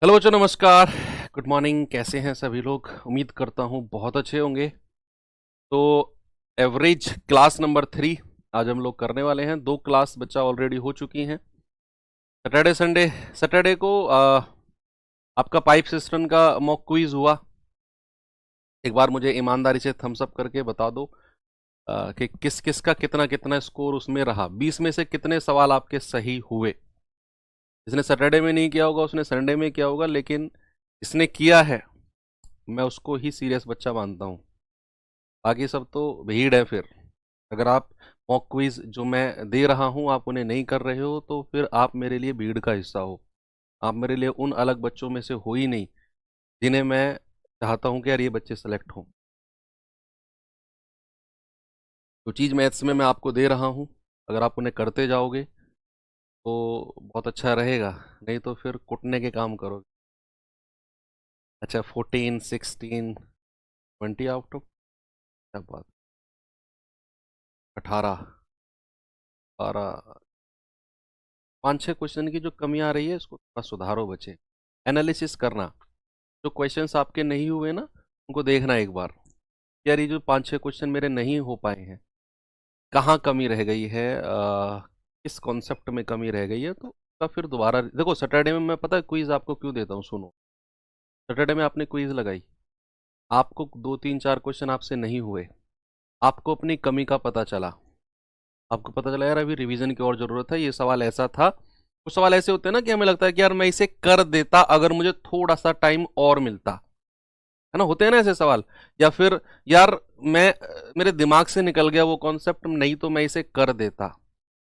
Hello बच्चों, नमस्कार। Good morning. कैसे हैं सभी लोग? उम्मीद करता हूँ बहुत अच्छे होंगे। तो एवरेज क्लास नंबर 3 आज हम लोग करने वाले हैं। 2 क्लास बच्चा ऑलरेडी हो चुकी हैं। सैटरडे संडे, सैटरडे को आपका पाइप सिस्टम का मॉक क्विज हुआ। एक बार मुझे ईमानदारी से थम्स अप करके बता दो कि किस किस का कितना कितना स्कोर उसमें रहा। 20 में से कितने सवाल आपके सही हुए? जिसने सैटरडे में नहीं किया होगा उसने संडे में किया होगा, लेकिन जिसने किया है मैं उसको ही सीरियस बच्चा मानता हूँ। बाकी सब तो भीड़ है। फिर अगर आप मॉक क्विज जो मैं दे रहा हूँ आप उन्हें नहीं कर रहे हो तो फिर आप मेरे लिए भीड़ का हिस्सा हो। आप मेरे लिए उन अलग बच्चों में से हो ही नहीं जिन्हें मैं चाहता हूँ कि यार ये बच्चे सेलेक्ट हों। जो चीज़ मैथ्स में मैं आपको दे रहा हूँ अगर आप उन्हें करते जाओगे तो बहुत अच्छा रहेगा, नहीं तो फिर कुटने के काम करोगे। अच्छा, 14, 16, 20 आउट ऑफ क्या बात, 18, 12, 5-6 क्वेश्चन की जो कमी आ रही है इसको थोड़ा सुधारो बच्चे। एनालिसिस करना, जो क्वेश्चंस आपके नहीं हुए ना उनको देखना एक बार। यार ये जो 5-6 क्वेश्चन मेरे नहीं हो पाए हैं, कहाँ कमी रह गई है, किस कॉन्सेप्ट में कमी रह गई है, तो उसका फिर दोबारा देखो। सैटरडे में मैं पता है क्विज आपको क्यों देता हूँ, सुनो। सैटरडे में आपने क्विज लगाई, आपको 2-3-4 क्वेश्चन आपसे नहीं हुए, आपको अपनी कमी का पता चला, आपको पता चला यार अभी रिवीजन की और जरूरत है, ये सवाल ऐसा था। कुछ सवाल ऐसे होते हैं ना कि हमें लगता है कि यार मैं इसे कर देता अगर मुझे थोड़ा सा टाइम और मिलता, है ना, होते हैं ना ऐसे सवाल। या फिर यार मेरे दिमाग से निकल गया वो कॉन्सेप्ट, नहीं तो मैं इसे कर देता।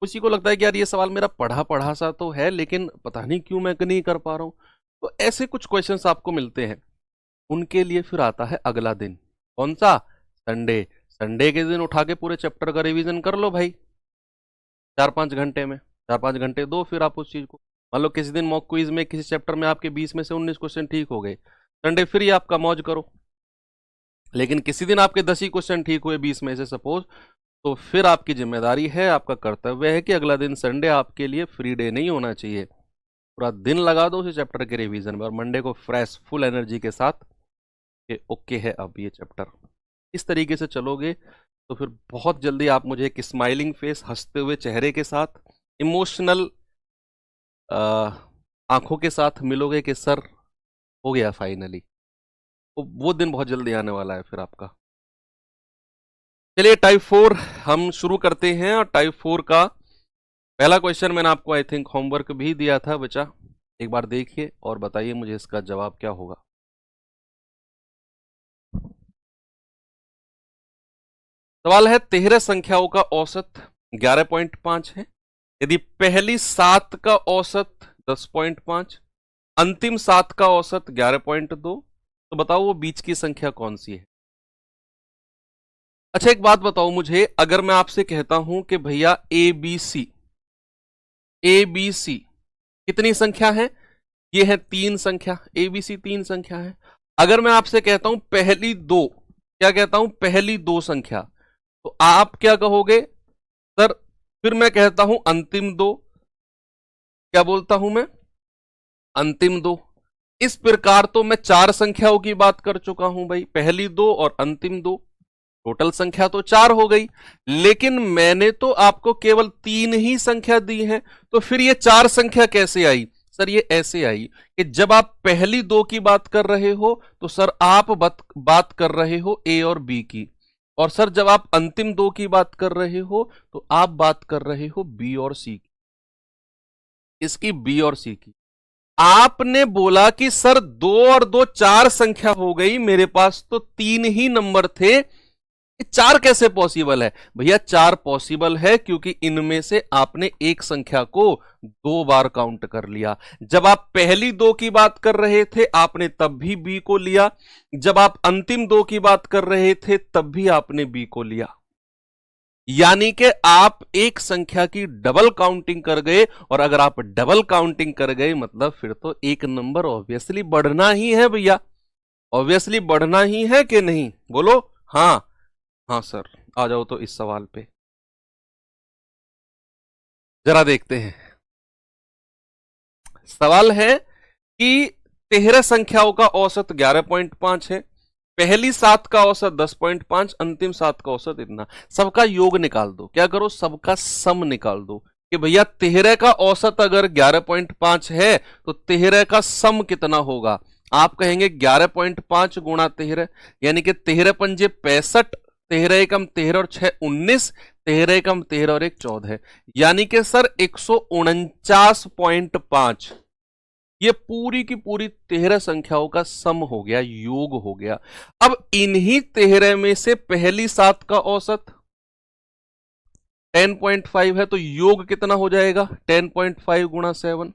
किसी को लगता है कि यार ये सवाल मेरा पढ़ा पढ़ा सा तो है लेकिन पता नहीं क्यों मैं नहीं कर पा रहा हूं। तो ऐसे कुछ क्वेश्चंस आपको मिलते हैं। उनके लिए फिर आता है अगला दिन। कौन सा? संडे। संडे के दिन उठा के पूरे चैप्टर का रिवीजन कर लो भाई, 4-5 घंटे में। 4-5 घंटे दो फिर आप उस चीज को। मान लो किसी दिन मॉक क्विज में किसी चैप्टर में आपके 20 में से 19 क्वेश्चन ठीक हो गए, संडे फिर ये आपका मौज करो। लेकिन किसी दिन आपके 10 ही क्वेश्चन ठीक हुए 20 में से सपोज, तो फिर आपकी जिम्मेदारी है, आपका कर्तव्य है कि अगला दिन संडे आपके लिए फ्री डे नहीं होना चाहिए। पूरा दिन लगा दो उस चैप्टर के रिवीजन में और मंडे को फ्रेश फुल एनर्जी के साथ कि ओके है अब ये चैप्टर। इस तरीके से चलोगे तो फिर बहुत जल्दी आप मुझे एक स्माइलिंग फेस, हंसते हुए चेहरे के साथ, इमोशनल आंखों के साथ मिलोगे कि सर हो गया फाइनली। वो दिन बहुत जल्दी आने वाला है फिर आपका। चलिए टाइप 4 हम शुरू करते हैं। और टाइप 4 का पहला क्वेश्चन मैंने आपको आई थिंक होमवर्क भी दिया था बच्चा, एक बार देखिए और बताइए मुझे इसका जवाब क्या होगा। सवाल है 13 संख्याओं का औसत 11.5 है। यदि पहली 7 का औसत 10.5, अंतिम 7 का औसत 11.2, तो बताओ वो बीच की संख्या कौन सी है? अच्छा एक बात बताओ मुझे, अगर मैं आपसे कहता हूं कि भैया A B C, A B C कितनी संख्या है? ये है 3 संख्या, ए बी सी 3 संख्या है। अगर मैं आपसे कहता हूं पहली दो, क्या कहता हूं, पहली दो संख्या, तो आप क्या कहोगे? सर फिर मैं कहता हूं अंतिम दो, क्या बोलता हूं मैं? अंतिम दो। इस प्रकार तो मैं 4 संख्याओं की बात कर चुका हूं भाई, पहली दो और अंतिम दो, टोटल संख्या तो 4 हो गई। लेकिन मैंने तो आपको केवल 3 ही संख्या दी है, तो फिर ये 4 संख्या कैसे आई? सर ये ऐसे आई कि जब आप पहली दो की बात कर रहे हो तो सर आप बात कर रहे हो ए और बी की, और सर जब आप अंतिम दो की बात कर रहे हो तो आप बात कर रहे हो बी और सी की। इसकी बी और सी की। आपने बोला कि सर 2 और 2 4 संख्या हो गई, मेरे पास तो 3 ही नंबर थे, ये 4 कैसे पॉसिबल है? भैया 4 पॉसिबल है क्योंकि इनमें से आपने एक संख्या को 2 बार काउंट कर लिया। जब आप पहली दो की बात कर रहे थे आपने तब भी बी को लिया, जब आप अंतिम दो की बात कर रहे थे तब भी आपने बी को लिया। यानी कि आप एक संख्या की डबल काउंटिंग कर गए, और अगर आप डबल काउंटिंग कर गए मतलब फिर तो एक नंबर ऑब्वियसली बढ़ना ही है भैया। ऑब्वियसली बढ़ना ही है कि नहीं, बोलो। हाँ, हाँ सर। आ जाओ तो इस सवाल पे जरा देखते हैं। सवाल है कि 13 संख्याओं का औसत 11.5 है, पहली 7 का औसत 10.5, अंतिम 7 का औसत इतना। सबका योग निकाल दो, क्या करो, सबका सम निकाल दो कि भैया 13 का औसत अगर 11.5 है तो 13 का सम कितना होगा। आप कहेंगे 11.5 गुणा 13, यानी कि 13 पंजे 65, 13 एकम 13 और 6 19, 13 एकम 13 और 1 14, यानी कि सर 149.5। ये पूरी की पूरी 13 संख्याओं का सम हो गया, योग हो गया। अब इन्हीं 13 में से पहली 7 का औसत 10.5 है, तो योग कितना हो जाएगा, 10.5 गुणा 7,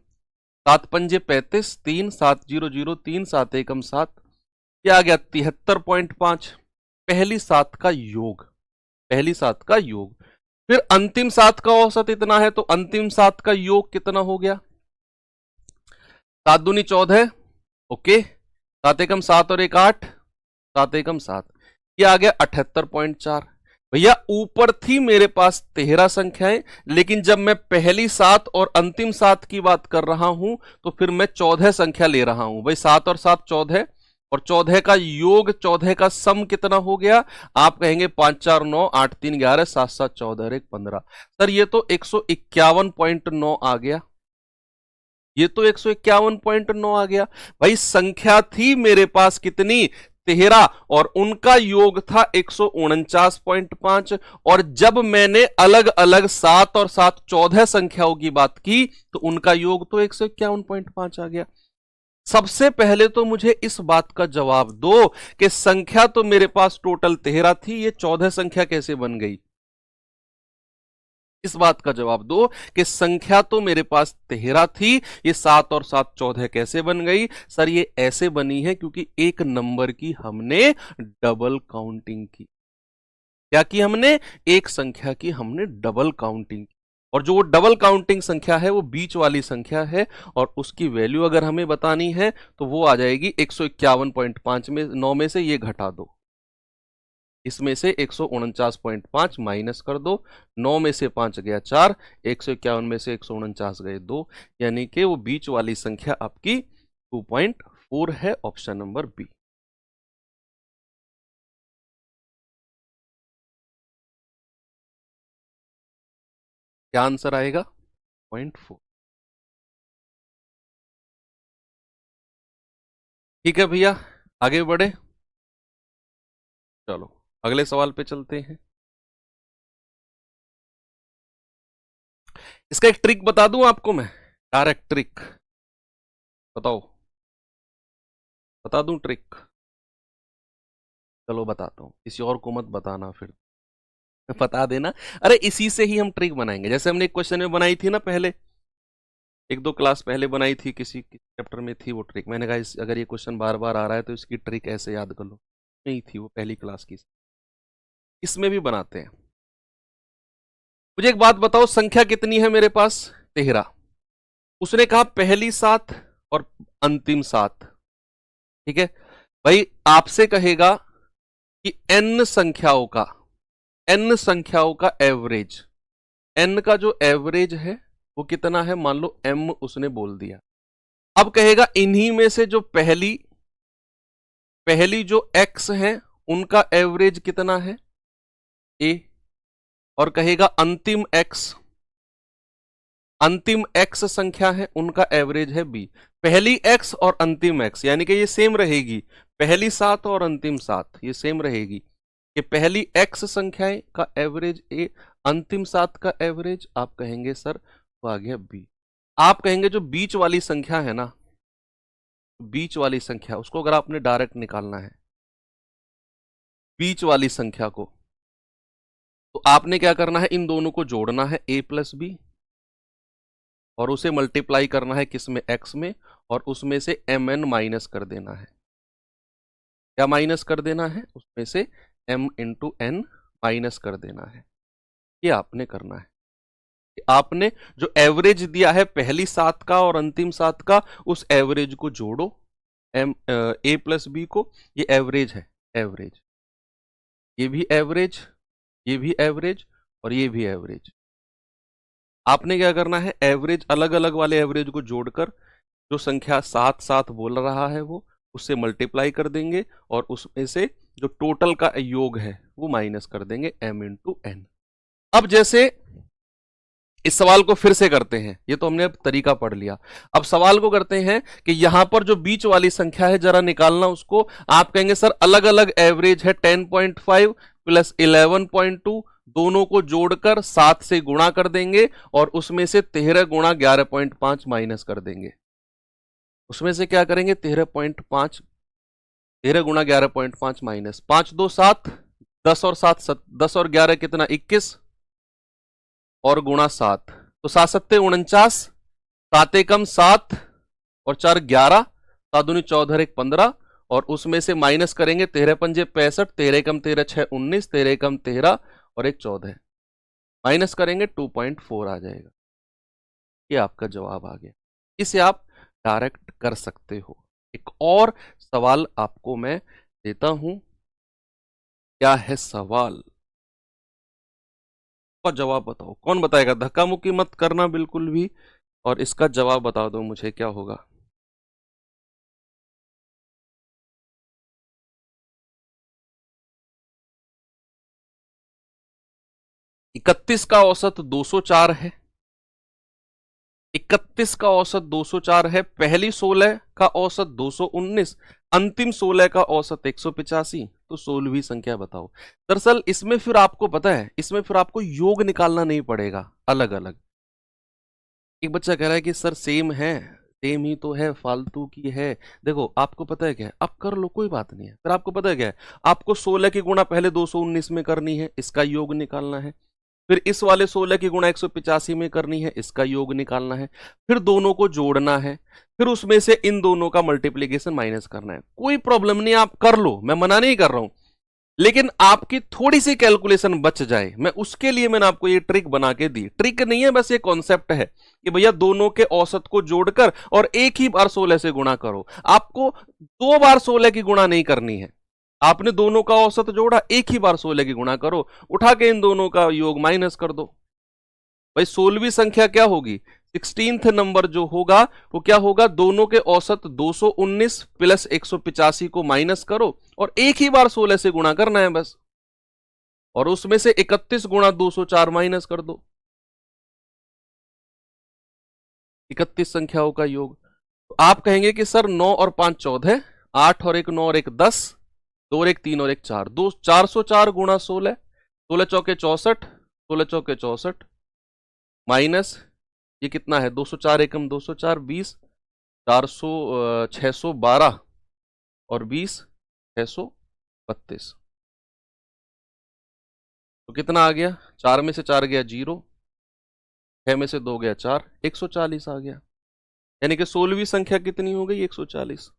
7 पंजे 35, 3 7 0 0 3 7 एकम 7, यह आ गया 73.5, पहली 7 का योग, पहली 7 का योग। फिर अंतिम 7 का औसत इतना है, तो अंतिम 7 का योग कितना हो गया, 7 दूनी 14, ओके, 7 एकम 7 और 1 8, 7 एकम 7, ये आ गया 78.4। भैया ऊपर थी मेरे पास 13 संख्याएं, लेकिन जब मैं पहली 7 और अंतिम 7 की बात कर रहा हूं तो फिर मैं 14 संख्या ले रहा हूं। भाई 7 और 7 14, और 14 का योग, 14 का सम कितना हो गया, आप कहेंगे 5 4 9 8 3 11 7 7 14 और 1 15। सर ये तो 151.9 आ गया, ये तो 151.9 आ गया। भाई संख्या थी मेरे पास कितनी, 13, और उनका योग था 149.5, और जब मैंने अलग अलग 7 और 7 14 संख्याओं की बात की तो उनका योग तो 151.5 आ गया। सबसे पहले तो मुझे इस बात का जवाब दो कि संख्या तो मेरे पास टोटल 13 थी, ये 14 संख्या कैसे बन गई। इस बात का जवाब दो कि संख्या तो मेरे पास 13 थी, ये 7 और 7 14 कैसे बन गई। सर ये ऐसे बनी है क्योंकि एक नंबर की हमने डबल काउंटिंग की। क्या की हमने, एक संख्या की हमने डबल काउंटिंग की, और जो वो डबल काउंटिंग संख्या है वो बीच वाली संख्या है, और उसकी वैल्यू अगर हमें बतानी है तो वो आ जाएगी 151.5 में 9 में से ये घटा दो, इसमें से 149.5 माइनस कर दो, 9 में से 5 गया 4, 151 में से 149 गए 2, यानी कि वो बीच वाली संख्या आपकी 2.4 है, ऑप्शन नंबर बी। क्या आंसर आएगा, 0.4। ठीक है भैया, आगे बढ़े, चलो अगले सवाल पे चलते हैं। इसका एक ट्रिक बता दूं आपको मैं, डायरेक्ट ट्रिक, बताओ, बता दूं ट्रिक, चलो बताता हूं, किसी और को मत बताना फिर बता देना। अरे इसी से ही हम ट्रिक बनाएंगे, जैसे हमने एक क्वेश्चन में बनाई थी ना पहले, एक दो क्लास पहले बनाई थी, किसी चैप्टर में थी वो ट्रिक, मैंने कहा अगर ये क्वेश्चन बार बार आ रहा है तो इसकी ट्रिक ऐसे याद कर लो, नहीं थी वो पहली क्लास की, इसमें भी बनाते हैं। मुझे एक बात बताओ, संख्या कितनी है मेरे पास, 13। उसने कहा पहली 7 और अंतिम 7, ठीक है। भाई आपसे कहेगा कि n संख्याओं का एवरेज, n का जो एवरेज है वो कितना है, मान लो m उसने बोल दिया। अब कहेगा इन्हीं में से जो पहली जो x है उनका एवरेज कितना है, a, और कहेगा अंतिम x संख्या है उनका एवरेज है b। पहली x और अंतिम x यानी कि ये सेम रहेगी, पहली 7 और अंतिम 7 ये सेम रहेगी, कि पहली x संख्याएं का एवरेज a, अंतिम 7 का एवरेज, आप कहेंगे सर वो आ गया b। आप कहेंगे जो बीच वाली संख्या है ना, बीच वाली संख्या उसको अगर आपने डायरेक्ट निकालना है, बीच वाली संख्या को, तो आपने क्या करना है, इन दोनों को जोड़ना है a प्लस बी, और उसे मल्टीप्लाई करना है किस में, x में, और उसमें से mn माइनस कर देना है। क्या माइनस कर देना है, उसमें से m इंटू एन माइनस कर देना है। ये आपने करना है, आपने जो एवरेज दिया है पहली 7 का और अंतिम 7 का, उस एवरेज को जोड़ो, a प्लस बी को, ये एवरेज है, एवरेज, ये भी एवरेज, ये भी एवरेज, और ये भी एवरेज। आपने क्या करना है, एवरेज अलग अलग वाले एवरेज को जोड़कर जो संख्या साथ साथ बोल रहा है वो उससे मल्टीप्लाई कर देंगे और उसमें से जो टोटल का योग है वो माइनस कर देंगे m इंटू एन। अब जैसे इस सवाल को फिर से करते हैं, ये तो हमने अब तरीका पढ़ लिया। अब सवाल को करते हैं कि यहां पर जो बीच वाली संख्या है जरा निकालना उसको। आप कहेंगे सर अलग अलग एवरेज है 10.5 प्लस 11.2, दोनों को जोड़कर 7 से गुणा कर देंगे और उसमें से 13 गुणा 11.5 माइनस कर देंगे। उसमें से क्या करेंगे 13.5, 13 गुणा 11.5 माइनस 5 2 7, 10 और 7 10 और 11 कितना 21 और गुणा 7, तो 7 सत्ते 49, 7 एकम 7 और 4 11, 7 दूनी 14 एक 15 और उसमें से माइनस करेंगे 13 पंजे 65, 13 एकम 13 6 19, 13 एकम 13 और एक 14, माइनस करेंगे 2.4 आ जाएगा। ये आपका जवाब आ गया। इसे आप डायरेक्ट कर सकते हो। एक और सवाल आपको मैं देता हूं। क्या है सवाल का जवाब बताओ, कौन बताएगा? धक्का मुक्की मत करना बिल्कुल भी, और इसका जवाब बता दो मुझे क्या होगा। इकतीस का औसत 204 है। 31 का औसत 204 है। पहली 16 का औसत 219, अंतिम 16 का औसत 185, तो 16वीं संख्या बताओ। दरअसल इसमें फिर आपको पता है, इसमें फिर आपको योग निकालना नहीं पड़ेगा अलग अलग। एक बच्चा कह रहा है कि सर सेम है, सेम ही तो है, फालतू की है। देखो आपको पता है क्या है, आप कर लो कोई बात नहीं है। फिर आपको पता है क्या है, आपको 16 की गुणा पहले 219 में करनी है, इसका योग निकालना है। फिर इस वाले 16 की गुणा 185 में करनी है, इसका योग निकालना है। फिर दोनों को जोड़ना है, फिर उसमें से इन दोनों का मल्टीप्लीकेशन माइनस करना है। कोई प्रॉब्लम नहीं, आप कर लो, मैं मना नहीं कर रहा हूं, लेकिन आपकी थोड़ी सी कैलकुलेशन बच जाए, मैं उसके लिए मैंने आपको ये ट्रिक बना के दी। ट्रिक नहीं है, बस ये कॉन्सेप्ट है कि भैया दोनों के औसत को जोड़कर और एक ही बार 16 से गुणा करो। आपको 2 बार 16 की गुणा नहीं करनी है। आपने दोनों का औसत जोड़ा, एक ही बार 16 की गुणा करो, उठा के इन दोनों का योग माइनस कर दो। भाई 16वीं संख्या क्या होगी? 16th नंबर जो होगा वो क्या होगा? दोनों के औसत 219 प्लस 185 को माइनस करो और एक ही बार 16 से गुणा करना है बस, और उसमें से 31 गुणा 204 माइनस कर दो। 31 संख्याओं का योग। तो आप कहेंगे कि सर 9 और 5 14, 8 और 1 9 और 1 10, 2 और 1 3 और 1 4, 404 गुणा 16, 16 चौके 64, 16 चौके 64 माइनस ये कितना है 204 एकम 204, 20 400 612 और 20 632, तो कितना आ गया? 4 में से 4 गया 0, 6 में से 2 गया 4, 140 आ गया। यानी कि 16वीं संख्या कितनी हो गई? 140।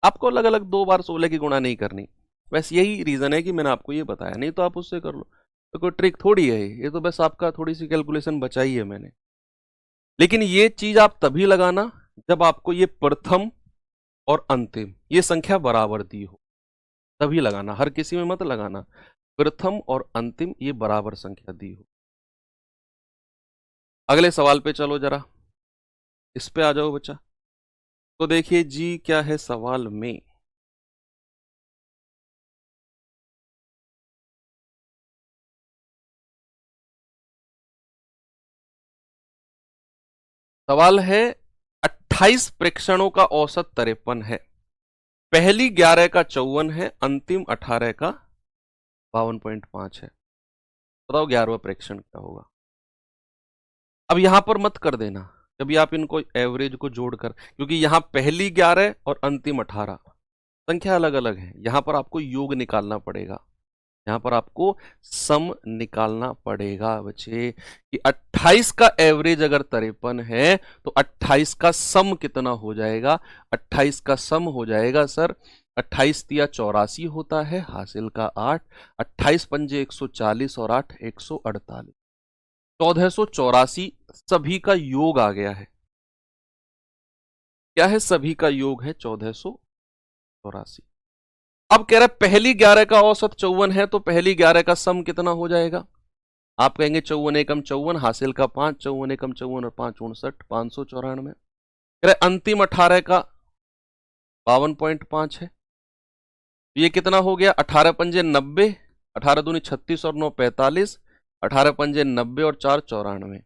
आपको अलग अलग 2 बार 16 की गुणा नहीं करनी, बस यही रीजन है कि मैंने आपको ये बताया, नहीं तो आप उससे कर लो। तो कोई ट्रिक थोड़ी है ये, तो बस आपका थोड़ी सी कैलकुलेशन बचाई है मैंने। लेकिन ये चीज आप तभी लगाना जब आपको ये प्रथम और अंतिम ये संख्या बराबर दी हो, तभी लगाना, हर किसी में मत लगाना। प्रथम और अंतिम ये बराबर संख्या दी हो। अगले सवाल पे चलो जरा, इस पे आ जाओ बच्चा। तो देखिए जी क्या है सवाल में। सवाल है 28 प्रेक्षणों का औसत 53 है, पहली 11 का 54 है, अंतिम 18 का 52.5 है। बताओ 11वां प्रेक्षण क्या होगा? अब यहां पर मत कर देना कभी आप इनको एवरेज को जोड़कर, क्योंकि यहां पहली 11 और अंतिम 18 संख्या अलग अलग है। यहां पर आपको योग निकालना पड़ेगा, यहां पर आपको सम निकालना पड़ेगा बच्चे कि 28 का एवरेज अगर 53 है तो 28 का सम कितना हो जाएगा? 28 का सम हो जाएगा सर 28 तिया 84 होता है, हासिल का 8, 28 पंजे 140 और 8 148, 1484 सभी का योग आ गया है। क्या है? सभी का योग है 1484। अब कह रहा है पहली 11 का औसत 54 है, तो पहली 11 का सम कितना हो जाएगा? आप कहेंगे 54 एकम 54, हासिल का 5, 54 एकम 54 और 5 59, 594। अंतिम 18 का 52.5 है। ये कितना हो गया? 18 पंजे 90, 18 दूनी 36 और 9 45, 18 पंजे 90 और 4 94।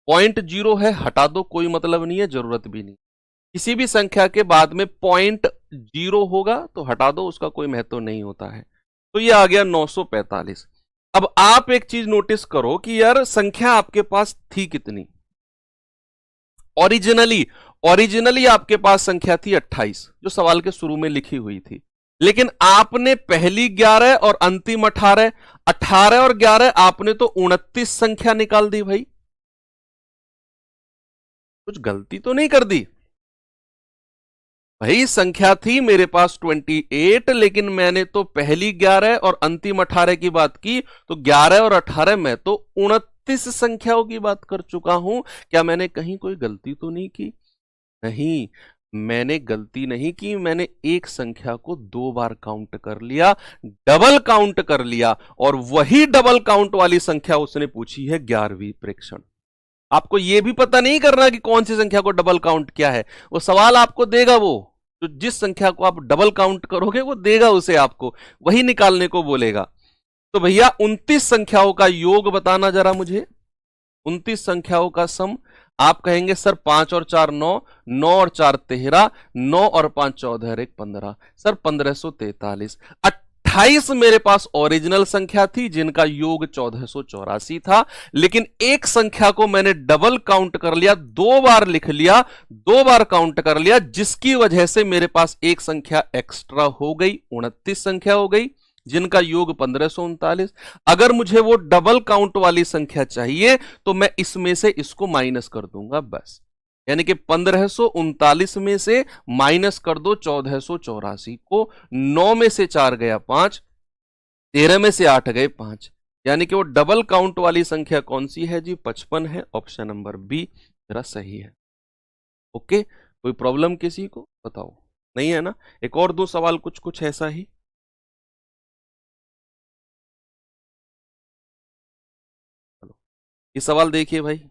0.0 है, हटा दो, कोई मतलब नहीं है, जरूरत भी नहीं। किसी भी संख्या के बाद में 0.0 होगा तो हटा दो, उसका कोई महत्व नहीं होता है। तो ये आ गया 945। अब आप एक चीज नोटिस करो कि यार संख्या आपके पास थी कितनी? ओरिजिनली आपके पास संख्या थी 28, जो सवाल के शुरू में लिखी हुई थी। लेकिन आपने पहली 11 और अंतिम 18, 18 और 11 आपने तो 29 संख्या निकाल दी भाई। कुछ गलती तो नहीं कर दी भाई? संख्या थी मेरे पास 28, लेकिन मैंने तो पहली 11 और अंतिम 18 की बात की, तो 11 और 18 में तो 29 संख्याओं की बात कर चुका हूं। क्या मैंने कहीं कोई गलती तो नहीं की? नहीं, मैंने गलती नहीं की। मैंने एक संख्या को 2 बार काउंट कर लिया, डबल काउंट कर लिया, और वही डबल काउंट वाली संख्या उसने पूछी है 11वीं प्रेक्षण। आपको यह भी पता नहीं करना कि कौन सी संख्या को डबल काउंट किया है। वो सवाल आपको देगा, वो तो जिस संख्या को आप डबल काउंट करोगे वो देगा, उसे आपको वही निकालने को बोलेगा। तो भैया 29 संख्याओं का योग बताना जरा मुझे। 29 संख्याओं का सम। आप कहेंगे सर 5 और 4 9, 9 और 4 13, 9 और 5 14 और 1 15, सर 1543। 28 मेरे पास ओरिजिनल संख्या थी जिनका योग 1484 था, लेकिन एक संख्या को मैंने डबल काउंट कर लिया, 2 बार लिख लिया, 2 बार काउंट कर लिया, जिसकी वजह से मेरे पास एक संख्या एक्स्ट्रा हो गई, 29 संख्या हो गई जिनका योग 1539। अगर मुझे वो डबल काउंट वाली संख्या चाहिए तो मैं इसमें से इसको माइनस कर दूंगा बस। यानी कि 1539 में से माइनस कर दो 1484 को। 9 में से 4 गया 5, 13 में से 8 गए 5, यानी कि वो डबल काउंट वाली संख्या कौन सी है जी? 55 है। ऑप्शन नंबर बी मेरा सही है। ओके, कोई प्रॉब्लम किसी को? बताओ, नहीं है ना? एक और दो सवाल कुछ कुछ ऐसा ही। चलो ये सवाल देखिए भाई।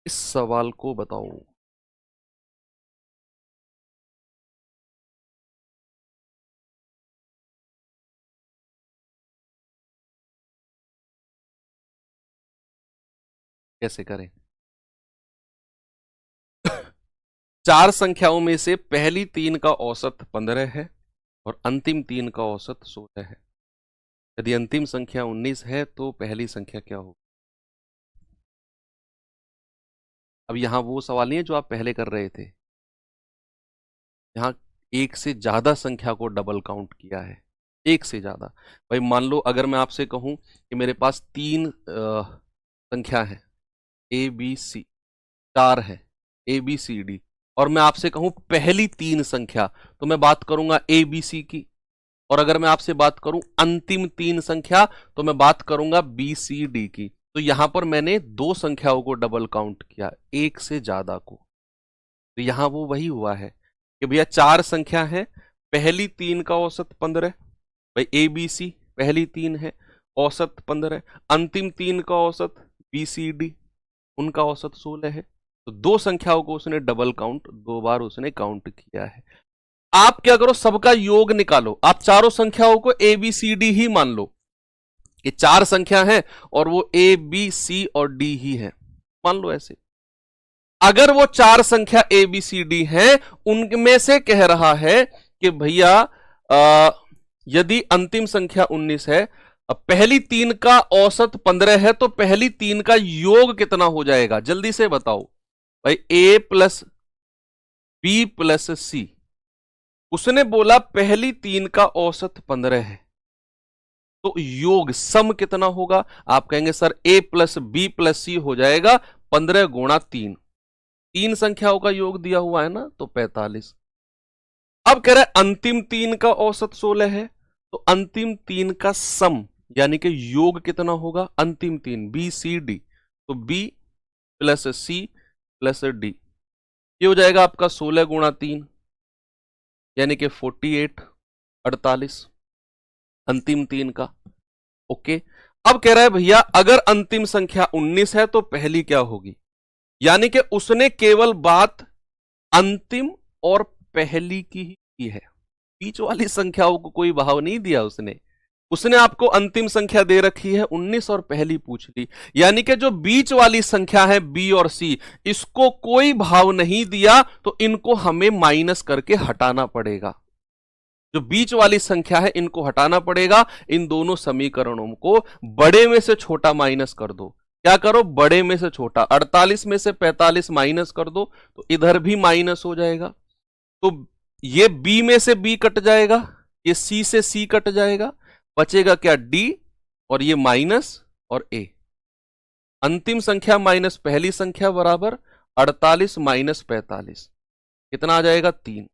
इस सवाल को बताओ। कैसे करें? 4 संख्याओं में से पहली 3 का औसत 15 है और अंतिम 3 का औसत 16 है। यदि अंतिम संख्या 19 है तो पहली संख्या क्या होगी? अब यहां वो सवाल नहीं है जो आप पहले कर रहे थे। यहां एक से ज्यादा संख्या को डबल काउंट किया है, एक से ज्यादा। भाई मान लो अगर मैं आपसे कहूं कि मेरे पास 3 संख्या है, ए बी सी, 4 है ए बी सी डी, और मैं आपसे कहूं पहली 3 संख्या, तो मैं बात करूंगा ए बी सी की। और अगर मैं आपसे बात करूं अंतिम 3 संख्या, तो मैं बात करूंगा बी सी डी की। तो यहां पर मैंने 2 संख्याओं को डबल काउंट किया, एक से ज्यादा को। तो यहां वो वही हुआ है कि भैया 4 संख्या है, पहली 3 का औसत 15, भाई ए बी सी पहली 3 है, औसत 15, अंतिम 3 का औसत बी सी डी, उनका औसत 16 है। तो 2 संख्याओं को उसने डबल काउंट 2 बार उसने काउंट किया है। आप क्या करो, सबका योग निकालो। आप चारों संख्याओं को ए बी सी डी ही मान लो। ये 4 संख्या है और वो ए बी सी और डी ही है, मान लो ऐसे। अगर वो 4 संख्या ए बी सी डी है, उनमें से कह रहा है कि भैया यदि अंतिम संख्या 19 है, अब पहली 3 का औसत 15 है, तो पहली 3 का योग कितना हो जाएगा? जल्दी से बताओ भाई। ए प्लस बी प्लस सी, उसने बोला पहली 3 का औसत 15 है, तो योग सम कितना होगा? आप कहेंगे सर ए प्लस बी प्लस सी हो जाएगा 15 गुणा 3, 3 संख्याओं का योग दिया हुआ है ना, तो 45। अब कह रहा है अंतिम 3 का औसत 16 है, तो अंतिम 3 का सम यानी कि योग कितना होगा? अंतिम 3 बी सी डी, तो B plus C plus D, ये हो जाएगा आपका 16 गुणा 3 यानी कि 48, 48 अंतिम 3 का। ओके, अब कह रहा है भैया अगर अंतिम संख्या 19 है तो पहली क्या होगी, यानी कि उसने केवल बात अंतिम और पहली की ही की है, बीच वाली संख्याओं को कोई भाव नहीं दिया उसने। उसने आपको अंतिम संख्या दे रखी है 19 और पहली पूछ ली, यानी कि जो बीच वाली संख्या है बी और सी, इसको कोई भाव नहीं दिया, तो इनको हमें माइनस करके हटाना पड़ेगा। जो बीच वाली संख्या है इनको हटाना पड़ेगा। इन दोनों समीकरणों को बड़े में से छोटा माइनस कर दो। क्या करो, बड़े में से छोटा। 48 में से 45 माइनस कर दो तो इधर भी माइनस हो जाएगा। तो ये बी में से बी कट जाएगा, ये सी से सी कट जाएगा, बचेगा क्या, डी, और ये माइनस और ए। अंतिम संख्या माइनस पहली संख्या बराबर 48 माइनस 45, कितना आ जाएगा, 3।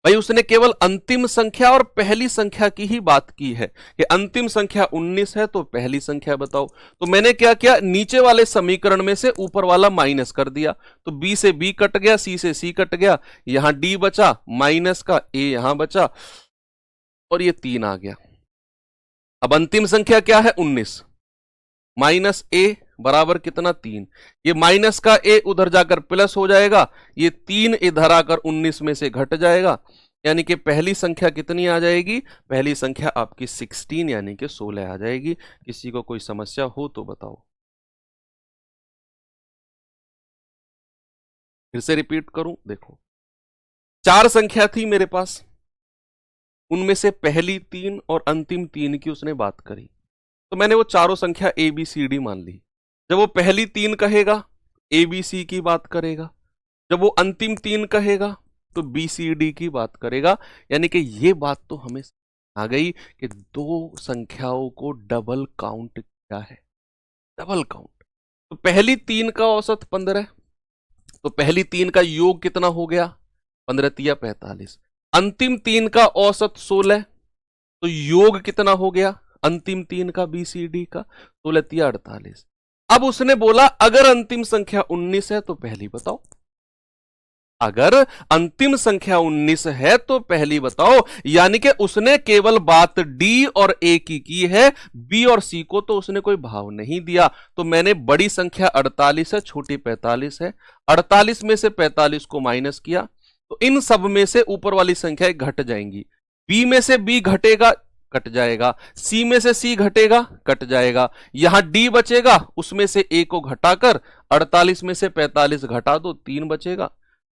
भाई उसने केवल अंतिम संख्या और पहली संख्या की ही बात की है कि अंतिम संख्या 19 है तो पहली संख्या बताओ। तो मैंने क्या किया, नीचे वाले समीकरण में से ऊपर वाला माइनस कर दिया, तो बी से बी कट गया, सी से सी कट गया, यहां डी बचा, माइनस का ए यहां बचा, और ये 3 आ गया। अब अंतिम संख्या क्या है, 19 माइनस ए बराबर कितना, 3। ये माइनस का ए उधर जाकर प्लस हो जाएगा, ये 3 इधर आकर 19 में से घट जाएगा, यानी कि पहली संख्या कितनी आ जाएगी, पहली संख्या आपकी 16 यानी कि 16 आ जाएगी। किसी को कोई समस्या हो तो बताओ। फिर से रिपीट करूं, देखो 4 संख्या थी मेरे पास, उनमें से पहली 3 और अंतिम 3 की उसने बात करी, तो मैंने वो चारों संख्या ए बी सी डी मान ली। जब वो पहली 3 कहेगा ए बी सी की बात करेगा, जब वो अंतिम 3 कहेगा तो बी सी डी की बात करेगा। यानी कि ये बात तो हमें आ गई कि दो संख्याओं को डबल काउंट किया है, डबल काउंट। तो पहली 3 का औसत 15, तो पहली 3 का योग कितना हो गया, 15 तिया 45। अंतिम 3 का औसत 16, तो योग कितना हो गया अंतिम 3 का बी सी डी का, 16 तिया 48। अब उसने बोला अगर अंतिम संख्या 19 है तो पहली बताओ। अगर अंतिम संख्या 19 है तो पहली बताओ, यानी कि उसने केवल बात डी और ए की है, बी और सी को तो उसने कोई भाव नहीं दिया। तो मैंने बड़ी संख्या 48 है, छोटी 45 है, 48 में से 45 को माइनस किया, तो इन सब में से ऊपर वाली संख्या घट जाएंगी। बी में से बी घटेगा, कट जाएगा, सी में से सी घटेगा, कट जाएगा, यहां डी बचेगा, उसमें से ए को घटाकर 48 में से 45 घटा दो, 3 बचेगा,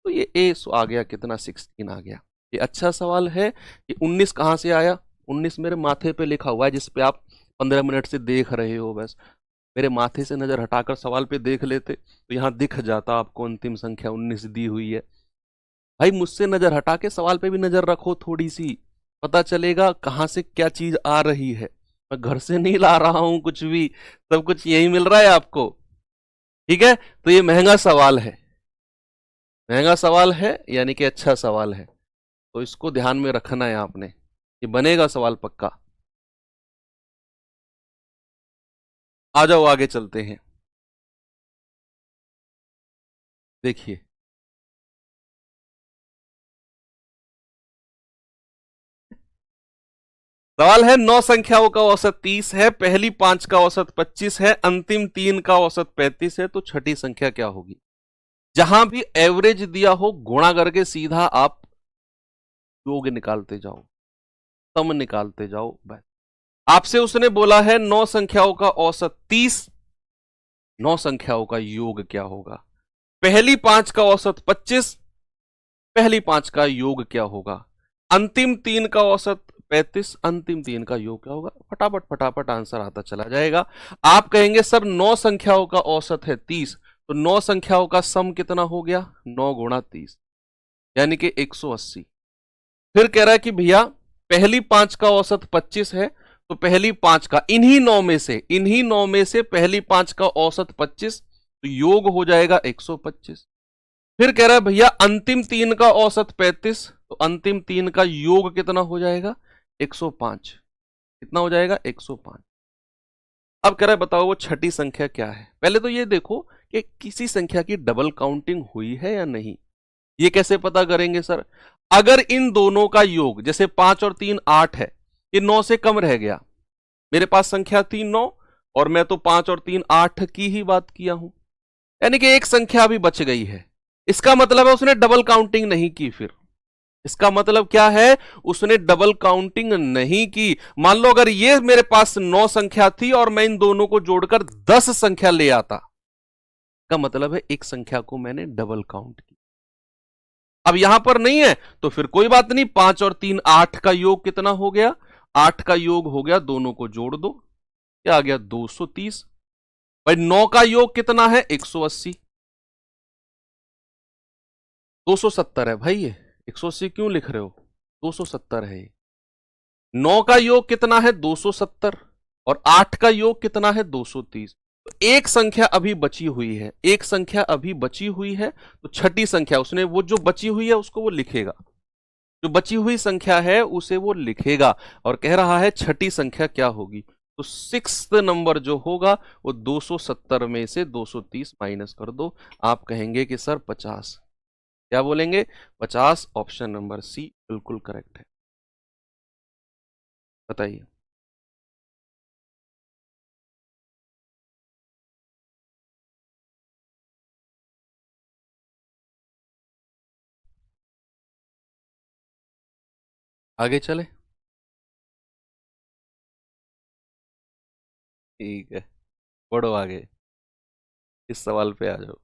तो ये ए आ गया कितना, 16 आ गया। ये अच्छा सवाल है कि 19 कहां से आया, 19 मेरे माथे पे लिखा हुआ है, जिस पे आप 15 मिनट से देख रहे हो। बस मेरे माथे से नजर हटाकर सवाल पे देख लेते तो यहां दिख जाता आपको अंतिम संख्या 19 दी हुई है। भाई मुझसे नजर हटा के सवाल पे भी नजर रखो, थोड़ी सी पता चलेगा कहां से क्या चीज आ रही है। मैं घर से नहीं ला रहा हूं कुछ भी, सब कुछ यही मिल रहा है आपको, ठीक है। तो ये महंगा सवाल है, महंगा सवाल है, यानी कि अच्छा सवाल है, तो इसको ध्यान में रखना है आपने, ये बनेगा सवाल पक्का। आ जाओ आगे चलते हैं। देखिए सवाल है 9 संख्याओं का औसत 30 है, पहली 5 का औसत 25 है, अंतिम 3 का औसत 35 है, तो छठी संख्या क्या होगी। जहां भी एवरेज दिया हो गुणा करके सीधा आप योग निकालते जाओ, सम निकालते जाओ। बस आपसे उसने बोला है 9 संख्याओं का औसत 30, 9 संख्याओं का योग क्या होगा। पहली 5 का औसत 25, पहली 5 का योग क्या होगा। अंतिम 3 का औसत 35, अंतिम 3 का योग क्या होगा। फटाफट फटाफट आंसर आता चला जाएगा। आप कहेंगे सर 9 संख्याओं का औसत है 30, तो 9 संख्याओं का सम कितना हो गया, 9 गुणा 30 यानी कि 180। फिर कह रहा है कि भैया पहली 5 का औसत 25 है, तो पहली 5 का इन्हीं 9 में से पहली 5 का औसत 25, तो योग हो जाएगा 125। फिर कह रहा है भैया अंतिम 3 का औसत 35, तो अंतिम 3 का योग कितना हो जाएगा 105, कितना हो जाएगा 105। अब कह रहा है बताओ वो छठी संख्या क्या है। पहले तो ये देखो कि किसी संख्या की डबल काउंटिंग हुई है या नहीं। ये कैसे पता करेंगे सर, अगर इन दोनों का योग जैसे 5 और 3 8 है, ये 9 से कम रह गया, मेरे पास संख्या थी 9 और मैं तो 5 और 3 8 की ही बात किया हूं, यानी कि एक संख्या अभी बच गई है। इसका मतलब है उसने डबल काउंटिंग नहीं की। फिर इसका मतलब क्या है, उसने डबल काउंटिंग नहीं की। मान लो अगर ये मेरे पास 9 संख्या थी और मैं इन दोनों को जोड़कर 10 संख्या ले आता, का मतलब है एक संख्या को मैंने डबल काउंट किया। अब यहां पर नहीं है तो फिर कोई बात नहीं, 5 और 3 8 का योग कितना हो गया, 8 का योग हो गया, दोनों को जोड़ दो, क्या आ गया 230। भाई 9 का योग कितना है 180, 270 है भाई, ये 180 क्यों लिख रहे हो, 270 है ये। 9 का योग कितना है 270 और 8 का योग कितना है 230। तो एक संख्या अभी बची हुई है, एक संख्या अभी बची हुई है, तो छठी संख्या उसने वो जो बची हुई है उसको वो लिखेगा, जो बची हुई संख्या है उसे वो लिखेगा। और कह रहा है छठी संख्या क्या होगी, तो 6th नंबर जो होगा वो 270 में से 230 माइनस कर दो, आप कहेंगे कि सर 50। क्या बोलेंगे 50। ऑप्शन नंबर सी बिल्कुल करेक्ट है। बताइए। आगे चले, ठीक है, बढ़ो आगे, इस सवाल पे आ जाओ।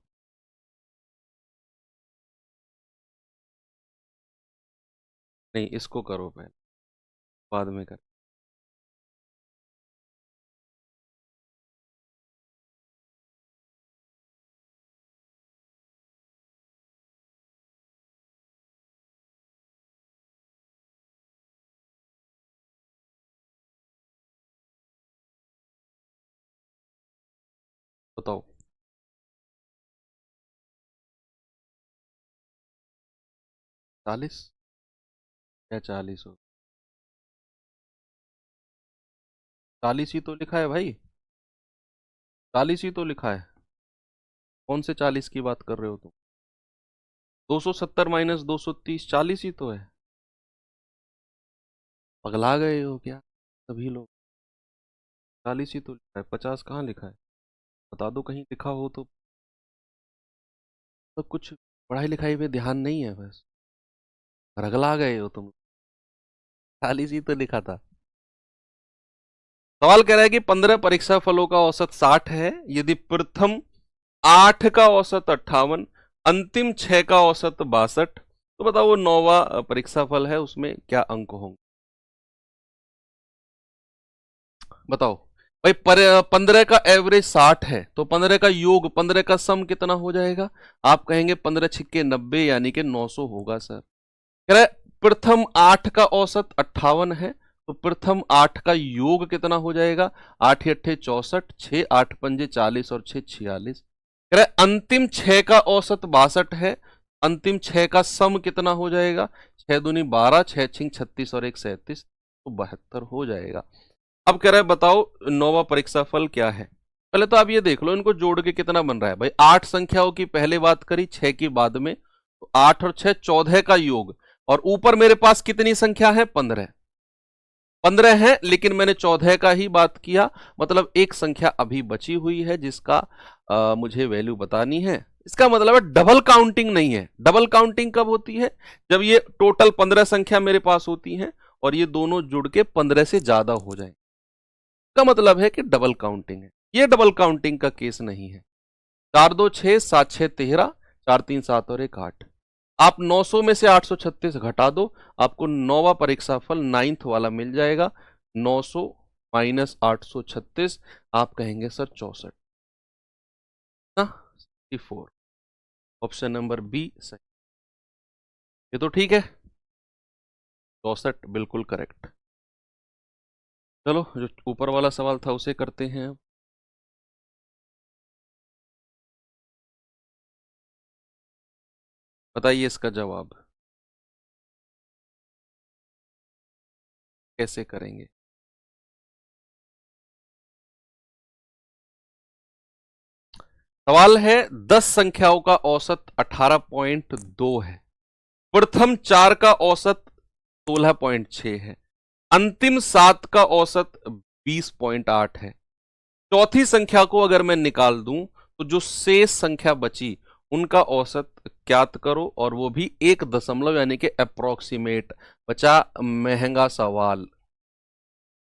नहीं, इसको करो पहले, बाद में कर। बताओ। 40 या 40 हो, 40 ही तो लिखा है भाई, 40 ही तो लिखा है। कौन से 40 की बात कर रहे हो तुम, 270 माइनस 230 40 ही तो है। पगला गए हो क्या सभी लोग, 40 ही तो लिखा है, 50 कहाँ लिखा है, बता दो कहीं लिखा हो तो कुछ पढ़ाई लिखाई पे ध्यान नहीं है बस, रगला गए हो तुम, 40 ही तो लिखा था। सवाल कह रहा है कि 15 परीक्षा फलों का औसत 60 है, यदि प्रथम 8 का औसत 58, अंतिम 6 का औसत 62, तो बताओ वो 9वां परीक्षा फल है, उसमें क्या अंक होंगे। बताओ भाई, 15 का एवरेज 60 है, तो 15 का योग 15 का सम कितना हो जाएगा, आप कहेंगे 15 छिक्के 90 यानी कि 900 होगा सर। कह रहा है प्रथम 8 का औसत 58 है, तो प्रथम 8 का योग कितना हो जाएगा, 8 अट्ठे 64, 6 8 पंजे 40 और 6 46। कह रहा है अंतिम 6 का औसत 62 है, अंतिम 6 का सम कितना हो जाएगा, 6 दूनी 12, 6 छिंग 36 और 1 37, तो 72 हो जाएगा। अब कह रहा है बताओ 9वां परीक्षा फल क्या है। पहले तो आप ये देख लो इनको जोड़ के कितना बन रहा है भाई, 8 संख्याओं की पहले बात करी, 6 की बाद में, तो 8 और 6 14 का योग, और ऊपर मेरे पास कितनी संख्या है 15, 15 है, लेकिन मैंने 14 का ही बात किया, मतलब एक संख्या अभी बची हुई है जिसका मुझे वैल्यू बतानी है। इसका मतलब है डबल काउंटिंग नहीं है। डबल काउंटिंग कब होती है, जब ये टोटल 15 संख्या मेरे पास होती है और ये दोनों जुड़ के 15 से ज्यादा हो जाए, का मतलब है कि डबल काउंटिंग है। ये डबल काउंटिंग का केस नहीं है। 4 2 6 7 6 13, 4 3 7 और 1 8, आप 900 में से 836 घटा दो, आपको 9वां परीक्षा फल 9th वाला मिल जाएगा, 900 माइनस 836, आप कहेंगे सर 64 ना, 64। ऑप्शन नंबर बी सही, ये तो ठीक है, 64 बिल्कुल करेक्ट। चलो जो ऊपर वाला सवाल था उसे करते हैं अब। बताइए इसका जवाब कैसे करेंगे। सवाल है 10 संख्याओं का औसत 18.2 है, प्रथम 4 का औसत 16.6 है, अंतिम 7 का औसत 20.8 है। चौथी संख्या को अगर मैं निकाल दूं तो जो शेष संख्या बची उनका औसत ज्ञात करो, और वो भी 1 दशमलव यानी कि अप्रोक्सीमेट। बचा महंगा सवाल,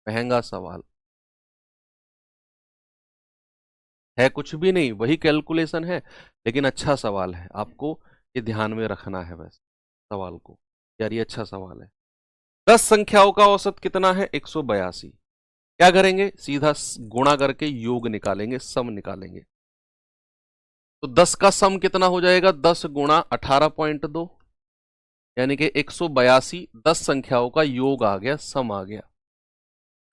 महंगा सवाल है कुछ भी नहीं, वही कैलकुलेशन है, लेकिन अच्छा सवाल है, आपको ये ध्यान में रखना है वैसे सवाल को, यार ये अच्छा सवाल है। 10 संख्याओं का औसत कितना है? 182। क्या करेंगे? सीधा गुणा करके योग निकालेंगे, सम निकालेंगे। तो 10 का सम कितना हो जाएगा? 10 गुणा 18.2 यानी कि 182। 10 संख्याओं का योग आ गया, सम आ गया।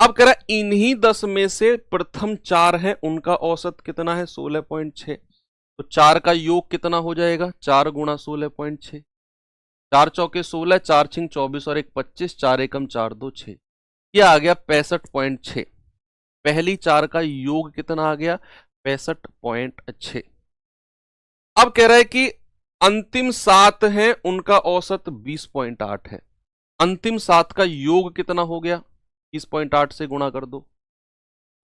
अब कह रहा है इन्हीं 10 में से प्रथम 4 हैं, उनका औसत कितना है? 16.6। तो 4 का योग कितना हो जाएगा? 4 गुणा 16.6। 4 चौके 16, 4 छिंग 24 और 1 25, 4 एकम 4 2 6। ये आ गया 65.6। पहली 4 का योग कितना आ गया? 65.6। अब कह रहा है कि अंतिम 7 हैं, उनका औसत 20.8 है। अंतिम 7 का योग कितना हो गया? 20.8 से गुणा कर दो,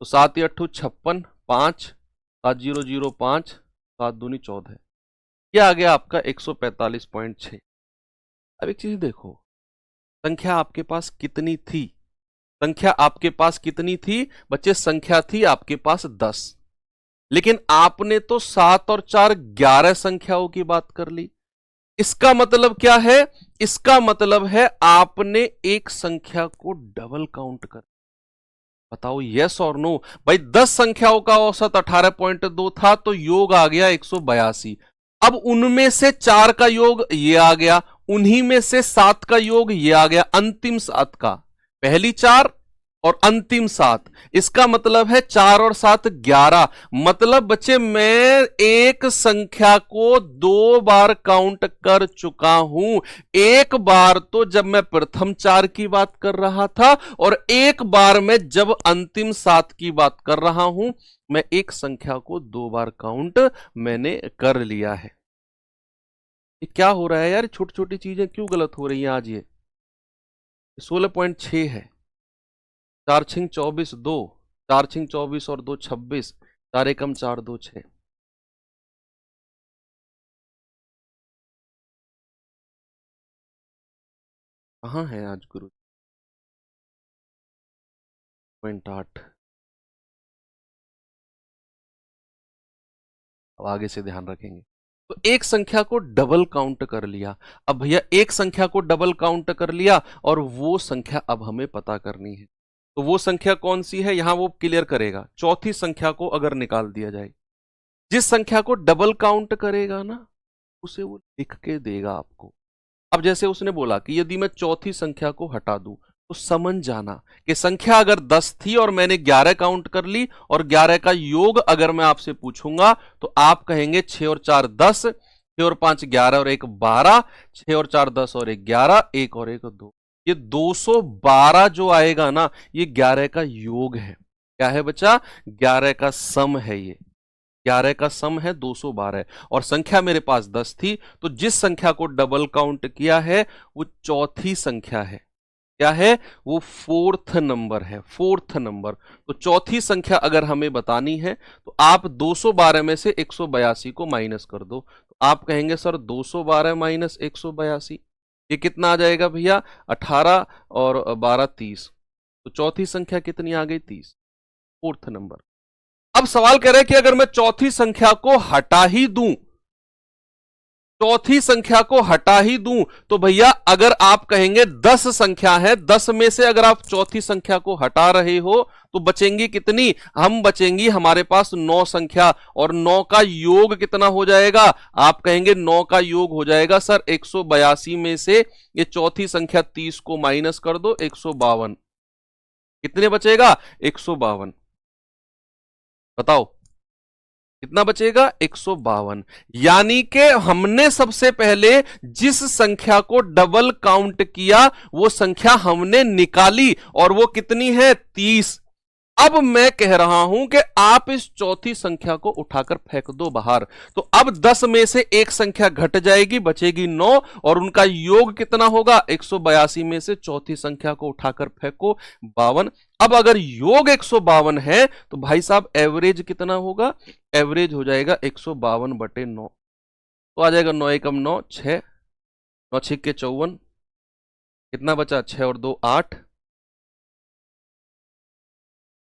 तो 7 या 8 56, 5 7 0 0 5 7 दूनी 14। ये आ गया आपका 145.6। अब एक चीज देखो, संख्या आपके पास कितनी थी? संख्या आपके पास कितनी थी बच्चे? संख्या थी आपके पास 10, लेकिन आपने तो 7 और 4 11 संख्याओं की बात कर ली। इसका मतलब क्या है? इसका मतलब है आपने एक संख्या को डबल काउंट कर। बताओ यस और नो। भाई 10 संख्याओं का औसत 18.2 था, तो योग आ गया 182। अब उनमें से 4 का योग ये आ गया, उन्हीं में से 7 का योग ये आ गया, अंतिम 7 का। पहली 4 और अंतिम 7, इसका मतलब है 4 और 7 11। मतलब बच्चे मैं एक संख्या को 2 बार काउंट कर चुका हूं। एक बार तो जब मैं प्रथम 4 की बात कर रहा था, और एक बार में जब अंतिम 7 की बात कर रहा हूं। मैं एक संख्या को 2 बार काउंट मैंने कर लिया है। ये क्या हो रहा है यार? छोटी छोटी चीजें क्यों गलत हो रही हैं आज? ये 16.6 है। 4 छिंग 24 2, 4 छिंग 24 और 2 26, 4 एकम 4 2 6। कहां है आज गुरु? 0.8। अब आगे से ध्यान रखेंगे। तो एक संख्या को डबल काउंट कर लिया। अब भैया एक संख्या को डबल काउंट कर लिया, और वो संख्या अब हमें पता करनी है। तो वो संख्या कौन सी है यहां वो क्लियर करेगा। चौथी संख्या को अगर निकाल दिया जाए, जिस संख्या को डबल काउंट करेगा ना, उसे वो लिख के देगा आपको। अब जैसे उसने बोला कि यदि मैं चौथी संख्या को हटा दूं, तो समझ जाना कि संख्या अगर 10 थी और मैंने 11 काउंट कर ली, और 11 का योग अगर मैं आपसे पूछूंगा, तो आप कहेंगे 6 और 4 10, 6 और 5 11 और 1 12, 6 और 4 10 और 1 11, 1 और 1 2। ये 212 जो आएगा ना, ये 11 का योग है। क्या है बच्चा? 11 का सम है। ये 11 का सम है 212, और संख्या मेरे पास 10 थी, तो जिस संख्या को डबल काउंट किया है वो चौथी संख्या है। क्या है वो? 4th नंबर है, 4th नंबर। तो चौथी संख्या अगर हमें बतानी है, तो आप 212 में से 182 को माइनस कर दो। तो आप कहेंगे सर 212 माइनस 182, ये कितना आ जाएगा भैया? 18 और 12 30। तो चौथी संख्या कितनी आ गई? 30, 4th नंबर। अब सवाल कह रहे हैं कि अगर मैं चौथी संख्या को हटा ही दूं, चौथी संख्या को हटा ही दूं, तो भैया अगर आप कहेंगे 10 संख्या है, 10 में से अगर आप चौथी संख्या को हटा रहे हो, तो बचेंगी कितनी? हम बचेंगी हमारे पास 9 संख्या, और 9 का योग कितना हो जाएगा? आप कहेंगे 9 का योग हो जाएगा सर 182 में से ये चौथी संख्या 30 को माइनस कर दो, 152। कितने बचेगा? 152। बताओ कितना बचेगा? 152। यानी कि हमने सबसे पहले जिस संख्या को डबल काउंट किया, वो संख्या हमने निकाली, और वो कितनी है? 30। अब मैं कह रहा हूं कि आप इस चौथी संख्या को उठाकर फेंक दो बाहर, तो अब 10 में से एक संख्या घट जाएगी, बचेगी 9, और उनका योग कितना होगा? 182 में से चौथी संख्या को उठाकर फेंको, 52। अब अगर योग 152 है तो भाई साहब एवरेज कितना होगा? एवरेज हो जाएगा 152/9, तो आ जाएगा 9 एकम 9, 6, 9 छिक्के 54, कितना बचा? 6 और 2 8,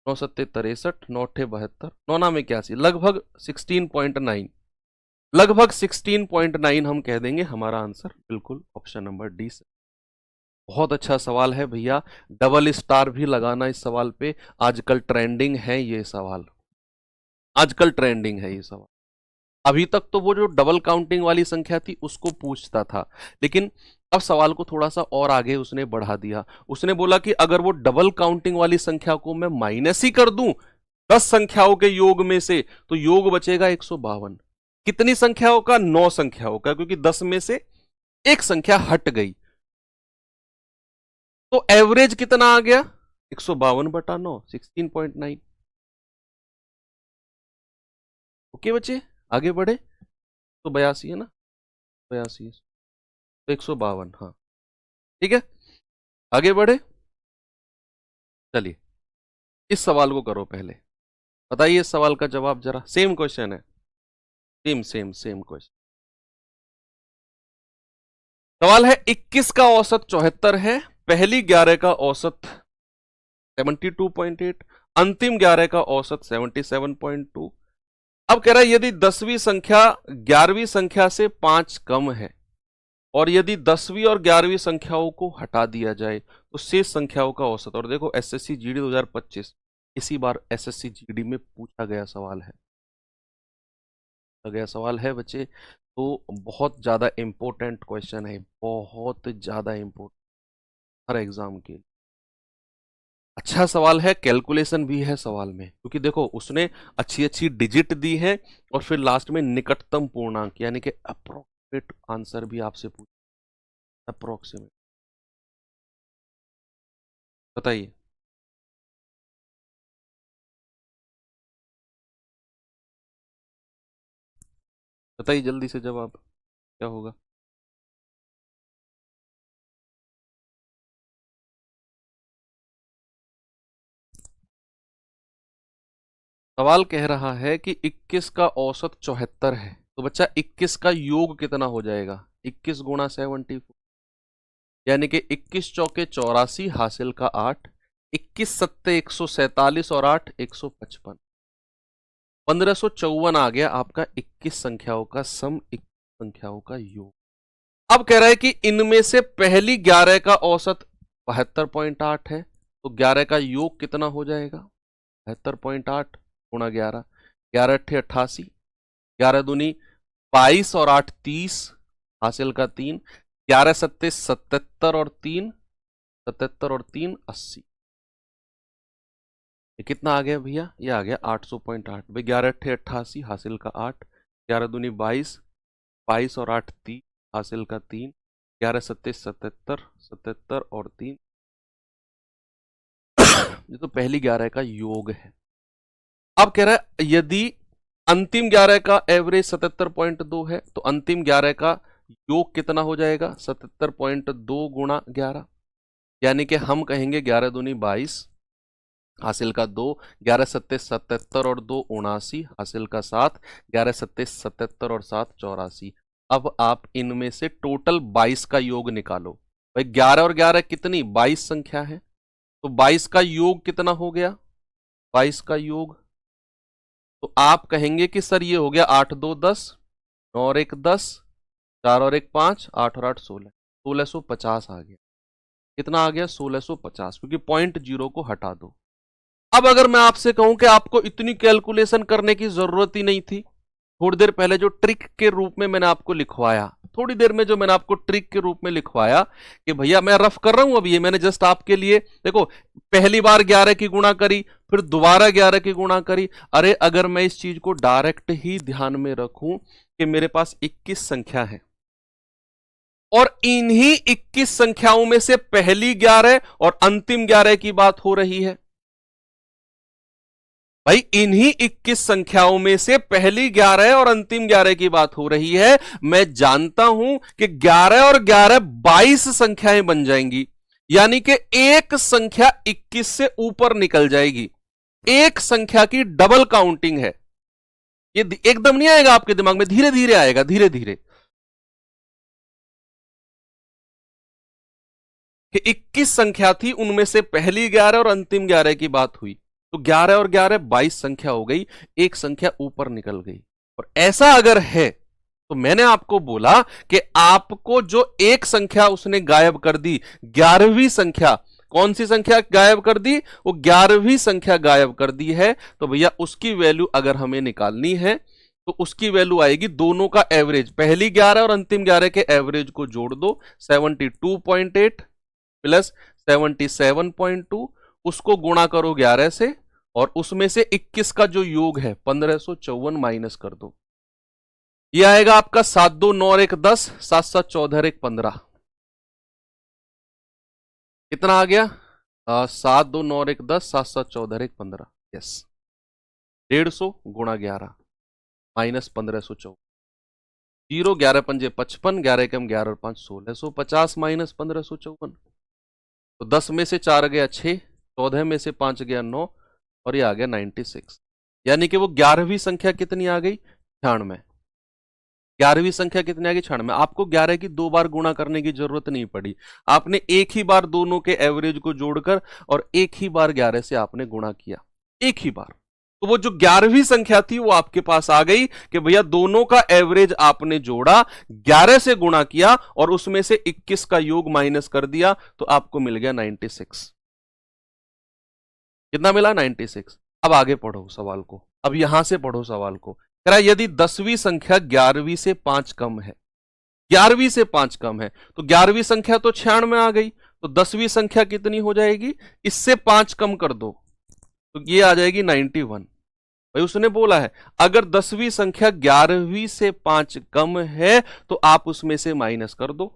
9 सत्ते 63, 9 अट्ठे 72, 9 नाम 81, लगभग 16.9, लगभग 16.9 हम कह देंगे हमारा आंसर बिल्कुल ऑप्शन नंबर डी से। बहुत अच्छा सवाल है भैया, डबल स्टार भी लगाना इस सवाल पे, आजकल ट्रेंडिंग है ये सवाल, आजकल ट्रेंडिंग है ये सवाल। अभी तक तो वो जो डबल काउंटिंग वाली संख्या थी उसको पूछता था, लेकिन अब सवाल को थोड़ा सा और आगे उसने बढ़ा दिया। उसने बोला कि अगर वो डबल काउंटिंग वाली संख्या को मैं माइनस ही कर दूं 10 संख्याओं के योग में से, तो योग बचेगा 152। कितनी संख्याओं का? 9 संख्याओं का, क्योंकि 10 में से एक संख्या हट गई, तो एवरेज कितना आ गया? 152/9, 16.9। ओके बच्चे, आगे बढ़े, तो 82 है ना, 82, तो 152, हाँ ठीक है, आगे बढ़े। चलिए इस सवाल को करो पहले, बताइए इस सवाल का जवाब जरा, सेम क्वेश्चन है, सेम सेम सेम क्वेश्चन। सवाल है 21 का औसत 74 है, पहली 11 का औसत 72.8, अंतिम 11 का औसत 77.2। अब कह रहा है यदि 10वीं संख्या 11वीं संख्या से 5 कम है, और यदि 10वीं और 11वीं संख्याओं को हटा दिया जाए तो शेष संख्याओं का औसत। और देखो एसएससी जीडी 2025 इसी बार एसएससी जीडी में पूछा गया सवाल है, बच्चे, तो बहुत ज्यादा इंपॉर्टेंट क्वेश्चन है, बहुत ज्यादा इंपॉर्टेंट हर एग्जाम के लिए। अच्छा सवाल है, कैलकुलेशन भी है सवाल में, क्योंकि देखो उसने अच्छी अच्छी डिजिट दी है और फिर लास्ट में निकटतम पूर्णांक यानी कि अप्रोक्सीमेट आंसर भी आपसे पूछ, अप्रोक्सीमेट, बताइए बताइए जल्दी से जवाब क्या होगा? सवाल कह रहा है कि 21 का औसत 74 है, तो बच्चा 21 का योग कितना हो जाएगा? 21 गुणा 74, यानी कि 21 चौके 84 हासिल का 8, 21 सत्ते 147 और 8 155, 1554 आ गया आपका 21 संख्याओं का सम, 21 संख्याओं का योग। अब कह रहा है कि इनमें से पहली 11 का औसत 72.8 है, तो 11 का योग कितना हो जाएगा? 72.8 गुणा 11, 11 अट्ठे 88, 11 दूनी 22 और 8 30, हासिल का 3, 11 सत्ते 77 और 3 77 और 3 80, ये कितना आ गया भैया? ये आ गया 800.8 भाई, 11 अट्ठे 88 हासिल का 8, 11 दूनी 22, 22 और 8 30, हासिल का 3, 11 सत्ते 77, 77 और 3, ये तो पहली 11 का योग है। अब कह रहा है यदि अंतिम 11 का एवरेज 77.2 है, तो अंतिम 11 का योग कितना हो जाएगा? 77.2 गुणा 11, यानी कि हम कहेंगे 11 दूनी 22, हासिल का 2, 11 सत्ते 77 और 2 79, हासिल का 7, 11 सत्ते 77 और 7 84। अब आप इनमें से टोटल 22 का योग निकालो भाई, 11 और 11 कितनी? 22 संख्या है, तो 22 का योग कितना हो गया? 22 का योग, तो आप कहेंगे कि सर ये हो गया 8 2 10, 9 और 1 10, 4 और 1 5, 8 और 8 16, 1650 आ गया। कितना आ गया? 1650, क्योंकि 0.0 को हटा दो। अब अगर मैं आपसे कहूं कि आपको इतनी कैलकुलेशन करने की जरूरत ही नहीं थी, थोड़ी देर पहले जो ट्रिक के रूप में मैंने आपको लिखवाया, थोड़ी देर में जो मैंने आपको ट्रिक के रूप में लिखवाया कि भैया मैं रफ कर रहा हूं, अभी ये मैंने जस्ट आपके लिए देखो, पहली बार 11 की गुणा करी, फिर दोबारा 11 की गुणा करी। अरे अगर मैं इस चीज को डायरेक्ट ही ध्यान में रखूं कि मेरे पास 21 संख्या है और इन्हीं 21 संख्याओं में से पहली 11 और अंतिम 11 की बात हो रही है, भाई इन्हीं 21 संख्याओं में से पहली 11 और अंतिम 11 की बात हो रही है। मैं जानता हूं कि 11 और 11 22 संख्याएं बन जाएंगी, यानी कि एक संख्या 21 से ऊपर निकल जाएगी। एक संख्या की डबल काउंटिंग है। ये एकदम नहीं आएगा आपके दिमाग में, धीरे धीरे आएगा, धीरे धीरे। कि 21 संख्या थी, उनमें से पहली 11 और अंतिम 11 की बात हुई, तो 11 और 11 22 संख्या हो गई, एक संख्या ऊपर निकल गई। और ऐसा अगर है तो मैंने आपको बोला कि आपको जो एक संख्या उसने गायब कर दी, 11वीं संख्या, कौन सी संख्या गायब कर दी? वो 11वीं संख्या गायब कर दी है। तो भैया उसकी वैल्यू अगर हमें निकालनी है तो उसकी वैल्यू आएगी दोनों का एवरेज, पहली 11 और अंतिम 11 के एवरेज को जोड़ दो, 72.8 प्लस 77.2, उसको गुणा करो 11 से, और उसमें से 21 का जो योग है 1554 माइनस कर दो। ये आएगा आपका 7 2 9 और 1 10, 7 7 14 और 1 15। कितना आ गया? 7 2 9 और 1 10, 7 7 14 और 1 15। यस, 150 गुणा 11 माइनस 1554, 0 11 पंजे 55, 11 कम 11 और 5 1650 माइनस 1554। तो 10 में से 4 गया 6, 14 में से 5 गया 9, और ये आ गया 96। यानी कि वो 11वीं संख्या कितनी आ गई? 96। 11वीं संख्या कितनी आ गई? 96। आपको 11 की 2 बार गुणा करने की जरूरत नहीं पड़ी, आपने एक ही बार दोनों के एवरेज को जोड़कर और एक ही बार 11 से आपने गुणा किया, एक ही बार। तो वो जो 11वीं संख्या थी वो आपके पास आ गई कि भैया दोनों का एवरेज आपने जोड़ा, 11 से गुणा किया और उसमें से 21 का योग माइनस कर दिया, तो आपको मिल गया 96। कितना मिला? 96। अब आगे पढ़ो सवाल को, अब यहां से पढ़ो सवाल को। कह रहा यदि 10वीं संख्या 11वीं से 5 कम है, 11वीं से 5 कम है, तो 11वीं संख्या तो 96 में आ गई, तो 10वीं संख्या कितनी हो जाएगी? इससे 5 कम कर दो तो ये आ जाएगी 91। भाई उसने बोला है अगर 10वीं संख्या 11वीं से 5 कम है तो आप उसमें से माइनस कर दो,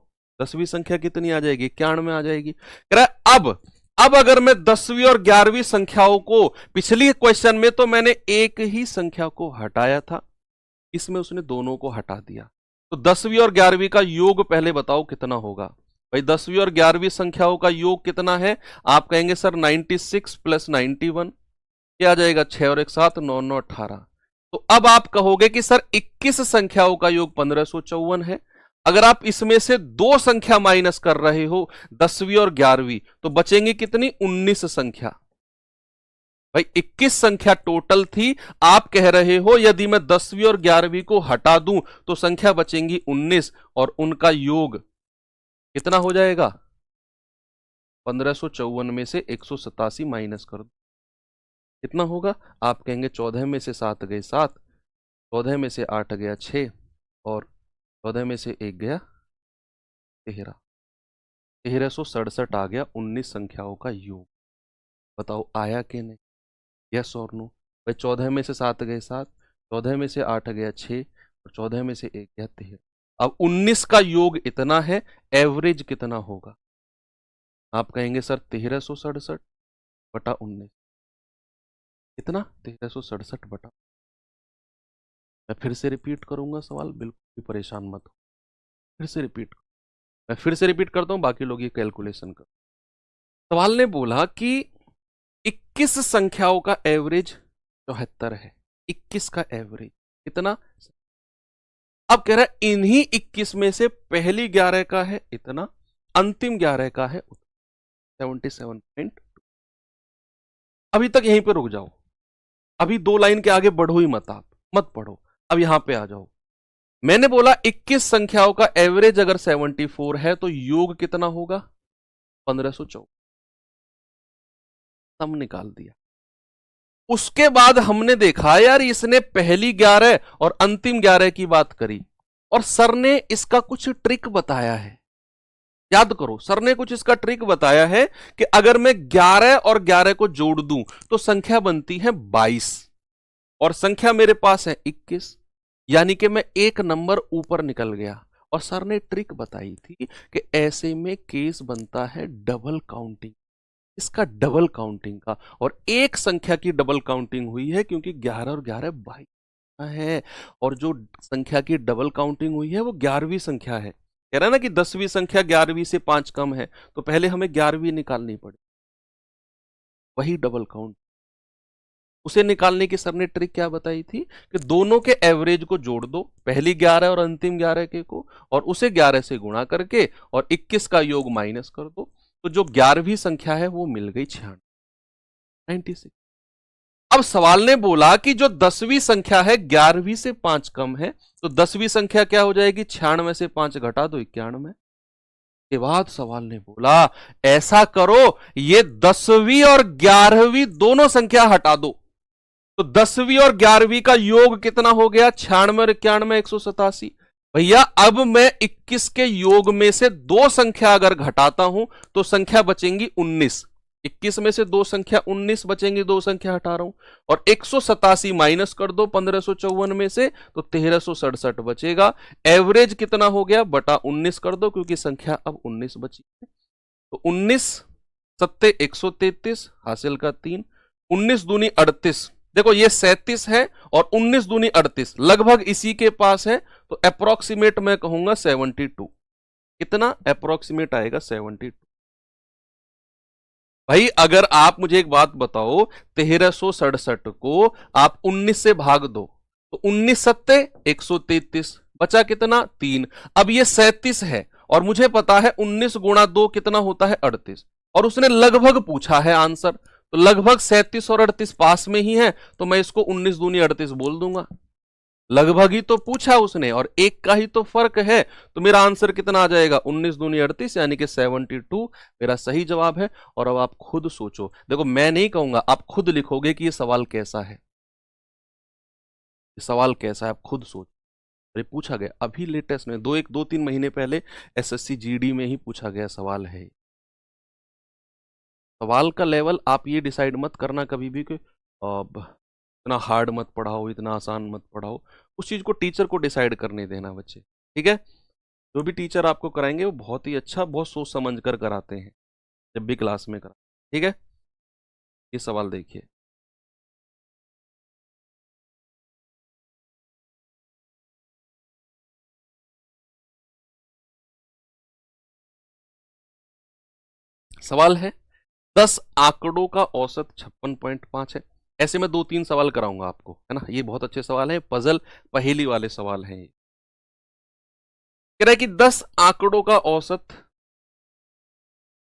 10वीं संख्या कितनी आ जाएगी? 91 में आ जाएगी। कह रहा है अब अगर मैं 10वीं और 11वीं संख्याओं को, पिछली क्वेश्चन में तो मैंने एक ही संख्या को हटाया था, इसमें उसने दोनों को हटा दिया, तो 10वीं और 11वीं का योग पहले बताओ कितना होगा? भाई 10वीं और 11वीं संख्याओं का योग कितना है? आप कहेंगे सर 96 प्लस 91, क्या आ जाएगा? 6 और 1 7, 9 9 18। तो अब आप कहोगे कि सर 21 संख्याओं का योग 1554 है। अगर आप इसमें से 2 संख्या माइनस कर रहे हो, 10वीं और 11वीं, तो बचेंगी कितनी? 19 संख्या। भाई 21 संख्या टोटल थी, आप कह रहे हो यदि मैं 10वीं और 11वीं को हटा दूं तो संख्या बचेंगी 19, और उनका योग कितना हो जाएगा? 1554 में से 187 माइनस कर दो, कितना होगा? आप कहेंगे 14 में से 7 गए 7, 14 में से 8 गया 6, और 14 में से 1 गया 13, 1367 आ गया 19 संख्याओं का योग। बताओ आया कि नहीं? यस और नो? भाई 14 में से 7 गए 7, 14 में से 8 गया 6, और 14 में से 1 गया 13। अब 19 का योग इतना है, एवरेज कितना होगा? आप कहेंगे सर 1367 बटा 19। कितना? 1367 बटा, मैं फिर से रिपीट करूंगा सवाल, बिल्कुल भी परेशान मत हो, फिर से रिपीट, मैं फिर से रिपीट करता हूं, बाकी लोग ये कैलकुलेशन कर। सवाल ने बोला कि 21 संख्याओं का एवरेज 74 है, 21 का एवरेज कितना? अब कह रहा है इन्हीं 21 में से पहली 11 का है इतना, अंतिम 11 का है 77.2। अभी तक यहीं पे रुक जाओ, अभी 2 लाइन के आगे बढ़ो ही मत, आप मत पढ़ो, अब यहां पे आ जाओ। मैंने बोला 21 संख्याओं का एवरेज अगर 74 है तो योग कितना होगा? 1514। सम निकाल दिया। उसके बाद हमने देखा यार इसने पहली 11 और अंतिम 11 की बात करी, और सर ने इसका कुछ ट्रिक बताया है। याद करो, सर ने कुछ इसका ट्रिक बताया है कि अगर मैं 11 और 11 को जोड़ दूं तो संख्या बनती है 22, और संख्या मेरे पास है 21, यानी कि मैं एक नंबर ऊपर निकल गया। और सर ने ट्रिक बताई थी कि ऐसे में केस बनता है डबल काउंटिंग। इसका डबल काउंटिंग का, और एक संख्या की डबल काउंटिंग हुई है क्योंकि 11 और 11 22 है, और जो संख्या की डबल काउंटिंग हुई है वो 11वीं संख्या है। कह रहा है ना कि 10वीं संख्या 11वीं से 5 कम है, तो पहले हमें 11वीं निकालनी पड़ी, वही डबल काउंट। उसे निकालने की सर ने ट्रिक क्या बताई थी कि दोनों के एवरेज को जोड़ दो, पहली 11 और अंतिम 11 के को, और उसे 11 से गुणा करके और 21 का योग माइनस कर दो, तो जो 11वीं संख्या है वो मिल गई 96। अब सवाल ने बोला कि जो 10वीं संख्या है 11वीं से 5 कम है, तो 10वीं संख्या क्या हो जाएगी, 96 से 5 घटा दो 91। के बाद सवाल ने बोला ऐसा करो, ये 10वीं और 11वीं दोनों संख्या हटा दो, तो 10वीं और 11वीं का योग कितना हो गया, 96 और 91 187। भैया अब मैं 21 के योग में से दो संख्या अगर घटाता हूं तो संख्या बचेंगी 19, 21 में से दो संख्या 19 बचेंगी, दो संख्या हटा रहा हूं, और 187 माइनस कर दो 1554 में से तो 1367 बचेगा। एवरेज कितना हो गया, बटा 19 कर दो क्योंकि संख्या अब 19 बची है, तो 19 सत्ते 133 हासिल का 3, 19 दूनी 38, देखो ये 37 है और 19 दूनी 38 लगभग इसी के पास है, तो अप्रोक्सीमेट मैं कहूंगा 72। कितना अप्रोक्सीमेट आएगा 72। भाई अगर आप मुझे एक बात बताओ, 1367 को आप 19 से भाग दो तो 19 सत्ते 133, बचा कितना 3। अब ये 37 है और मुझे पता है 19 गुणा 2 कितना होता है 38, और उसने लगभग पूछा है आंसर, तो लगभग 37 और 38 पास में ही है, तो मैं इसको 19 दूनी 38 बोल दूंगा। लगभग ही तो पूछा उसने और एक का ही तो फर्क है, तो मेरा आंसर कितना आ जाएगा 19 दूनी 38 यानी कि 72 मेरा सही जवाब है। और अब आप खुद सोचो, देखो मैं नहीं कहूंगा, आप खुद लिखोगे कि ये सवाल कैसा है, ये सवाल कैसा है आप खुद सोच। अरे पूछा गया अभी लेटेस्ट में 2-3 महीने पहले एसएससी जीडी में ही पूछा गया सवाल है। सवाल का लेवल आप ये डिसाइड मत करना कभी भी कि इतना हार्ड मत पढ़ाओ, इतना आसान मत पढ़ाओ, उस चीज को टीचर को डिसाइड करने देना बच्चे, ठीक है। जो भी टीचर आपको कराएंगे वो बहुत ही अच्छा, बहुत सोच समझ कर कराते हैं जब भी क्लास में करा, ठीक है। ये सवाल देखिए, सवाल है 10 आंकड़ों का औसत 56.5 है। ऐसे में 2-3 सवाल कराऊंगा आपको, है ना, ये बहुत अच्छे सवाल हैं, पजल पहेली वाले सवाल हैं ये। कह रहा है कि 10 आंकड़ों का औसत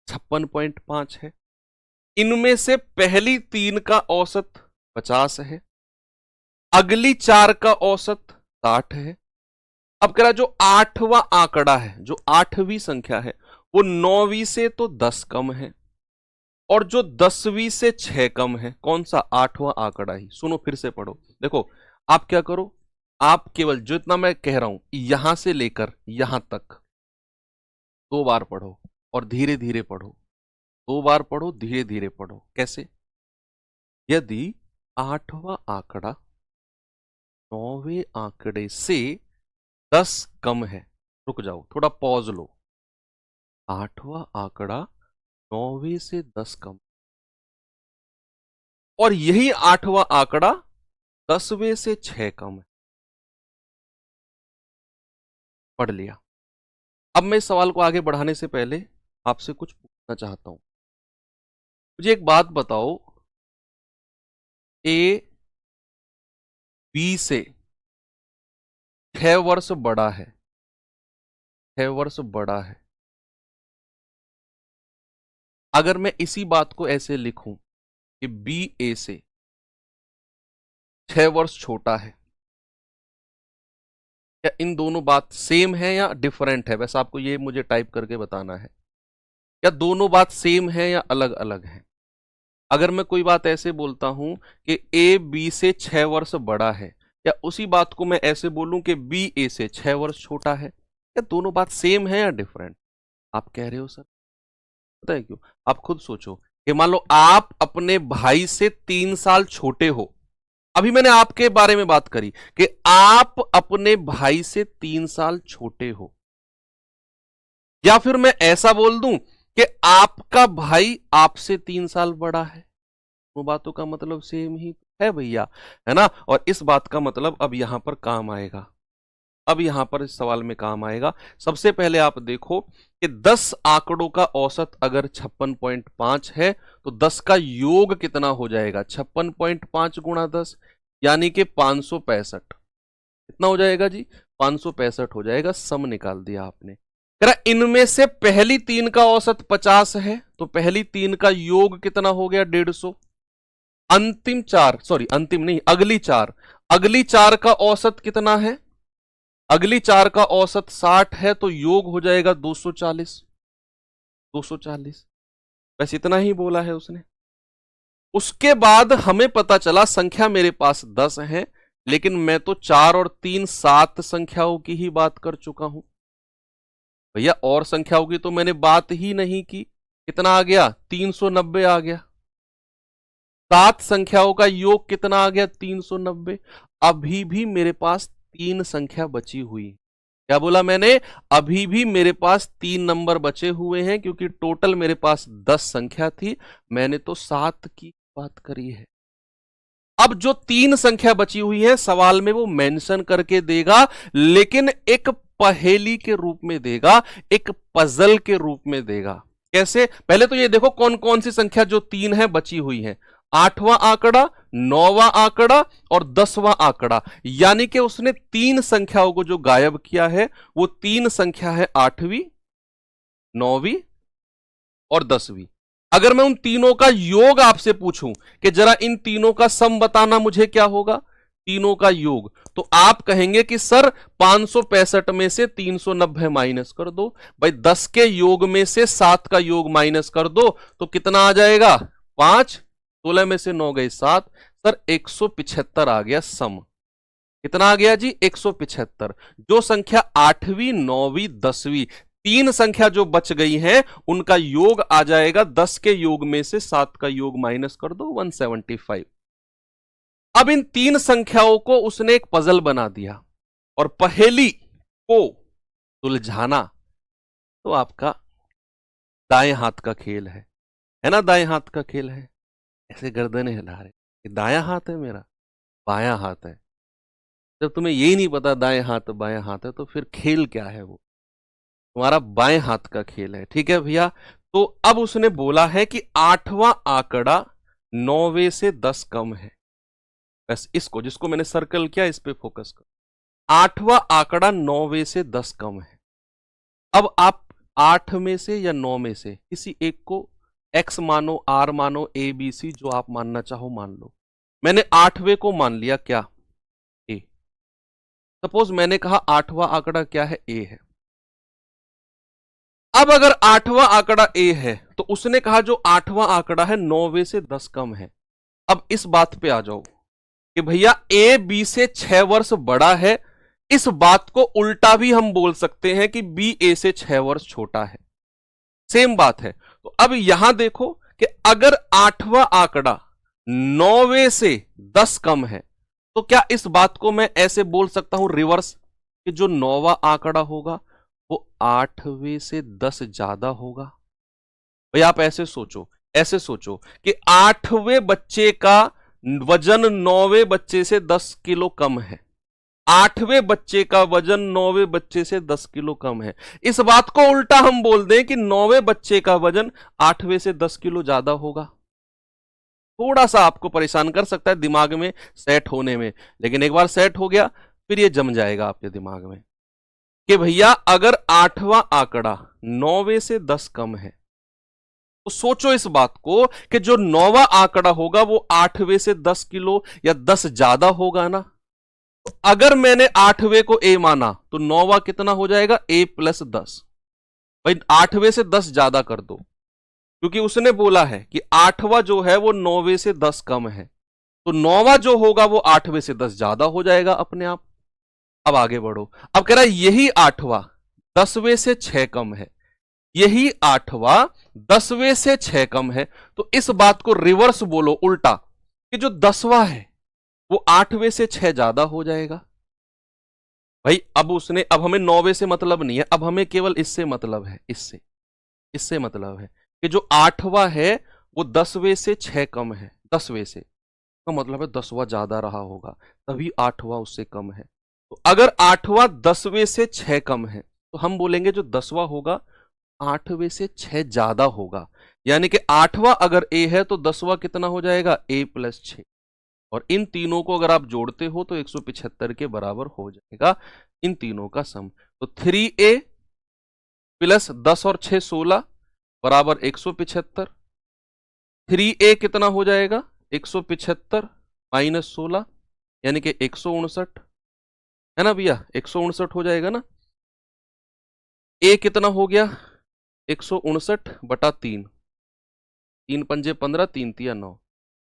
56.5 है, इनमें से पहली 3 का औसत 50 है, अगली 4 का औसत 60 है। अब कह रहा है जो 8वां आंकड़ा है, जो 8वीं संख्या है, वो 9वीं से तो 10 कम है, और जो 10वीं से 6 कम है। कौन सा 8वां आंकड़ा ही, सुनो फिर से पढ़ो। देखो आप क्या करो, आप केवल जो इतना मैं कह रहा हूं यहां से लेकर यहां तक 2 बार पढ़ो और धीरे धीरे पढ़ो, 2 बार पढ़ो धीरे धीरे पढ़ो। कैसे, यदि 8वां आंकड़ा 9वें आंकड़े से 10 कम है, रुक जाओ थोड़ा पॉज लो, 8वां आंकड़ा 9वें से 10 कम, और यही 8वां आंकड़ा 10वें से 6 कम है। पढ़ लिया। अब मैं इस सवाल को आगे बढ़ाने से पहले आपसे कुछ पूछना चाहता हूं। मुझे एक बात बताओ, ए बी से 6 वर्ष बड़ा है, 6 वर्ष बड़ा है, अगर मैं इसी बात को ऐसे लिखूं कि बी ए से 6 वर्ष छोटा है, क्या इन दोनों बात सेम है या डिफरेंट है, वैसे आपको ये मुझे टाइप करके बताना है। क्या दोनों बात सेम है या अलग अलग है। अगर मैं कोई बात ऐसे बोलता हूं कि ए बी से 6 वर्ष बड़ा है, या उसी बात को मैं ऐसे बोलूं कि बी ए से 6 वर्ष छोटा है, क्या दोनों बात सेम है या डिफरेंट। आप कह रहे हो सर, पता है क्यों, आप खुद सोचो कि मान लो आप अपने भाई से 3 साल छोटे हो, अभी मैंने आपके बारे में बात करी कि आप अपने भाई से 3 साल छोटे हो, या फिर मैं ऐसा बोल दूं कि आपका भाई आपसे 3 साल बड़ा है। वो बातों का मतलब सेम ही है भैया, है ना। और इस बात का मतलब अब यहां पर काम आएगा, अब यहां पर इस सवाल में काम आएगा। सबसे पहले आप देखो कि 10 आंकड़ों का औसत अगर 56.5 है तो 10 का योग कितना हो जाएगा, 56.5 गुणा 10 यानी कि 565। कितना हो जाएगा जी, 565 हो जाएगा। सम निकाल दिया आपने। कह रहा इनमें से पहली 3 का औसत 50 है तो पहली 3 का योग कितना हो गया, 150। अंतिम 4, सॉरी अंतिम नहीं, अगली 4 का औसत कितना है, अगली 4 का औसत 60 है तो योग हो जाएगा 240। 240 बस इतना ही बोला है उसने। उसके बाद हमें पता चला संख्या मेरे पास 10 है, लेकिन मैं तो 4 और 3 7 संख्याओं की ही बात कर चुका हूं भैया, और संख्याओं की तो मैंने बात ही नहीं की। कितना आ गया, 390 आ गया। 7 संख्याओं का योग कितना आ गया, 390। अभी भी मेरे पास 3 संख्या बची हुई। क्या बोला मैंने, अभी भी मेरे पास 3 नंबर बचे हुए हैं, क्योंकि टोटल मेरे पास 10 संख्या थी, मैंने तो 7 की बात करी है। अब जो 3 संख्या बची हुई है सवाल में वो मेंशन करके देगा, लेकिन एक पहेली के रूप में देगा, एक पजल के रूप में देगा। कैसे, पहले तो ये देखो कौन कौन सी संख्या जो 3 है बची हुई है। 8वां आंकड़ा, 9वां आंकड़ा और 10वां आंकड़ा, यानी कि उसने 3 संख्याओं को जो गायब किया है वो 3 संख्या है 8वीं, 9वीं और 10वीं। अगर मैं उन तीनों का योग आपसे पूछूं कि जरा इन तीनों का सम बताना, मुझे क्या होगा, तीनों का योग, तो आप कहेंगे कि सर 565 में से 390 माइनस कर दो। भाई 10 के योग में से 7 का योग माइनस कर दो तो कितना आ जाएगा, 5, 16 में से 9 गए 7, सर 175 आ गया सम। कितना आ गया जी, 175। जो संख्या 8वीं, 9वीं, 10वीं, 3 संख्या जो बच गई हैं उनका योग आ जाएगा, 10 के योग में से 7 का योग माइनस कर दो, 175। अब इन 3 संख्याओं को उसने एक पजल बना दिया और पहेली को सुलझाना तो आपका दाएं हाथ का खेल है ना, दाएं हाथ का खेल है। ऐसे गर्दनें हिला रहे, ये दायां हाथ है मेरा, बायां हाथ है। जब तुम्हें यही नहीं पता दाएं हाथ बायां हाथ है तो फिर खेल क्या है, वो तुम्हारा बाएं हाथ का खेल है। ठीक है भैया, तो अब उसने बोला है कि 8वां आंकड़ा 9वें से 10 कम है। बस इसको, जिसको मैंने सर्कल किया, इस पे फोकस करो। 8वां आंकड़ा 9वें से 10 कम है। अब आप 8 में से या 9 में से किसी एक को x मानो, r मानो, a b c जो आप मानना चाहो मान लो। मैंने 8वें को मान लिया क्या, a। सपोज मैंने कहा 8वां आंकड़ा क्या है, a है। अब अगर 8वां आंकड़ा a है तो उसने कहा जो 8वां आंकड़ा है 9वें से 10 कम है। अब इस बात पे आ जाओ कि भैया a b से 6 वर्ष बड़ा है। इस बात को उल्टा भी हम बोल सकते हैं कि b a से 6 वर्ष छोटा है, सेम बात है। तो अब यहां देखो कि अगर 8वां आंकड़ा 9वें से 10 कम है तो क्या इस बात को मैं ऐसे बोल सकता हूं रिवर्स, कि जो 9वां आंकड़ा होगा वो 8वें से 10 ज्यादा होगा। भाई आप ऐसे सोचो, ऐसे सोचो कि 8वें बच्चे का वजन 9वें बच्चे से 10 किलो कम है। 8वें बच्चे का वजन 9वें बच्चे से 10 किलो कम है। इस बात को उल्टा हम बोल दें कि 9वें बच्चे का वजन 8वें से 10 किलो ज्यादा होगा। थोड़ा सा आपको परेशान कर सकता है दिमाग में सेट होने में, लेकिन एक बार सेट हो गया फिर ये जम जाएगा आपके दिमाग में कि भैया अगर 8वां आंकड़ा 9वें से 10 कम है तो सोचो इस बात को कि जो 9वां आंकड़ा होगा वो 8वें से 10 किलो या 10 ज्यादा होगा ना। तो अगर मैंने 8वें को a माना तो 9वां कितना हो जाएगा, a प्लस 10। भाई 8वें से 10 ज्यादा कर दो, क्योंकि उसने बोला है कि 8वां जो है वो 9वें से 10 कम है, तो 9वां जो होगा वो 8वें से 10 ज्यादा हो जाएगा अपने आप। अब आगे बढ़ो, अब कह रहा है यही 8वां 10वें से 6 कम है, यही 8वां 10वें से 6 कम है। तो इस बात को रिवर्स बोलो, उल्टा, कि जो 10वां है वो 8वें से 6 ज्यादा हो जाएगा। भाई अब उसने, अब हमें 9वें से मतलब नहीं है, अब हमें केवल इससे मतलब है, इससे इससे मतलब है कि जो 8वां है वो 10वें से 6 कम है, 10वें से, तो मतलब है 10वां ज्यादा रहा होगा, तभी 8वां उससे कम है। तो अगर 8वां 10वें से 6 कम है तो हम बोलेंगे जो 10वां होगा 8वें से 6 ज्यादा होगा, यानी कि 8वां अगर ए है तो 10वां कितना हो जाएगा, ए प्लस 6। और इन तीनों को अगर आप जोड़ते हो तो 175 के बराबर हो जाएगा इन तीनों का सम। तो 3a प्लस 10 और 6 16 बराबर 175। 3a कितना हो जाएगा, 175 माइनस 16 यानी कि 159, है ना भैया, 159 हो जाएगा ना। a कितना हो गया, 159/3, 3 पंजे 15, 3 तिया 9।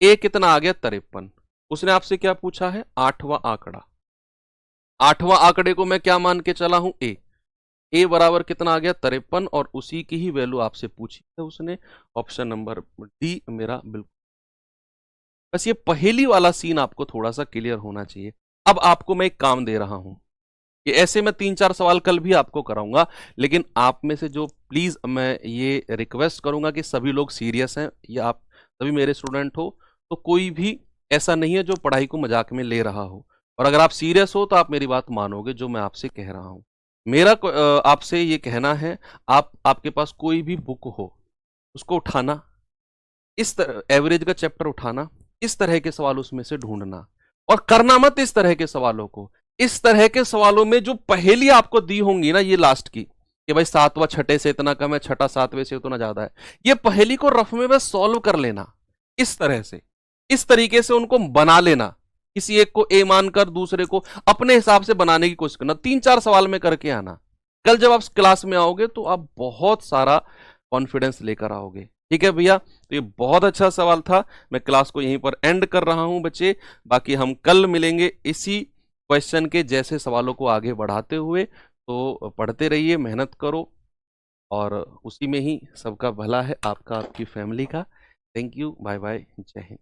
a कितना आ गया, 53। उसने आपसे क्या पूछा है, 8वां आंकड़ा। 8वां आंकड़े को मैं क्या मान के चला हूं, ए बराबर कितना आ गया, 53, और उसी की ही वैल्यू आपसे पूछी है उसने, ऑप्शन नंबर डी मेरा बिल्कुल। बस ये पहेली वाला सीन आपको थोड़ा सा क्लियर होना चाहिए। अब आपको मैं एक काम दे रहा हूं, कि ऐसे मैं 3-4 सवाल कल भी आपको कराऊंगा, लेकिन आप में से जो प्लीज मैं ये रिक्वेस्ट करूंगा कि सभी लोग सीरियस हैं, या आप सभी मेरे स्टूडेंट हो, तो कोई भी ऐसा नहीं है जो पढ़ाई को मजाक में ले रहा हो, और अगर आप सीरियस हो तो आप मेरी बात मानोगे जो मैं आपसे कह रहा हूं। मेरा आपसे ये कहना है, आपके पास कोई भी बुक हो उसको उठाना, इस तरह एवरेज का चैप्टर उठाना, इस तरह के सवाल उसमें से ढूंढना, और करना मत इस तरह के सवालों को। इस तरह के सवालों में जो पहेली आपको दी होंगी ना, ये लास्ट की, कि भाई 7वां छठे से इतना कम है, छठा 7वें से उतना ज्यादा है, ये पहेली को रफ में बस सॉल्व कर लेना इस तरह से, इस तरीके से उनको बना लेना, किसी एक को ए मानकर दूसरे को अपने हिसाब से बनाने की कोशिश करना, 3-4 सवाल में करके आना। कल जब आप क्लास में आओगे तो आप बहुत सारा कॉन्फिडेंस लेकर आओगे। ठीक है भैया, तो ये बहुत अच्छा सवाल था। मैं क्लास को यहीं पर एंड कर रहा हूं बच्चे, बाकी हम कल मिलेंगे इसी क्वेश्चन के जैसे सवालों को आगे बढ़ाते हुए। तो पढ़ते रहिए, मेहनत करो, और उसी में ही सबका भला है, आपका, आपकी फैमिली का। थैंक यू, बाय बाय, जय हिंद।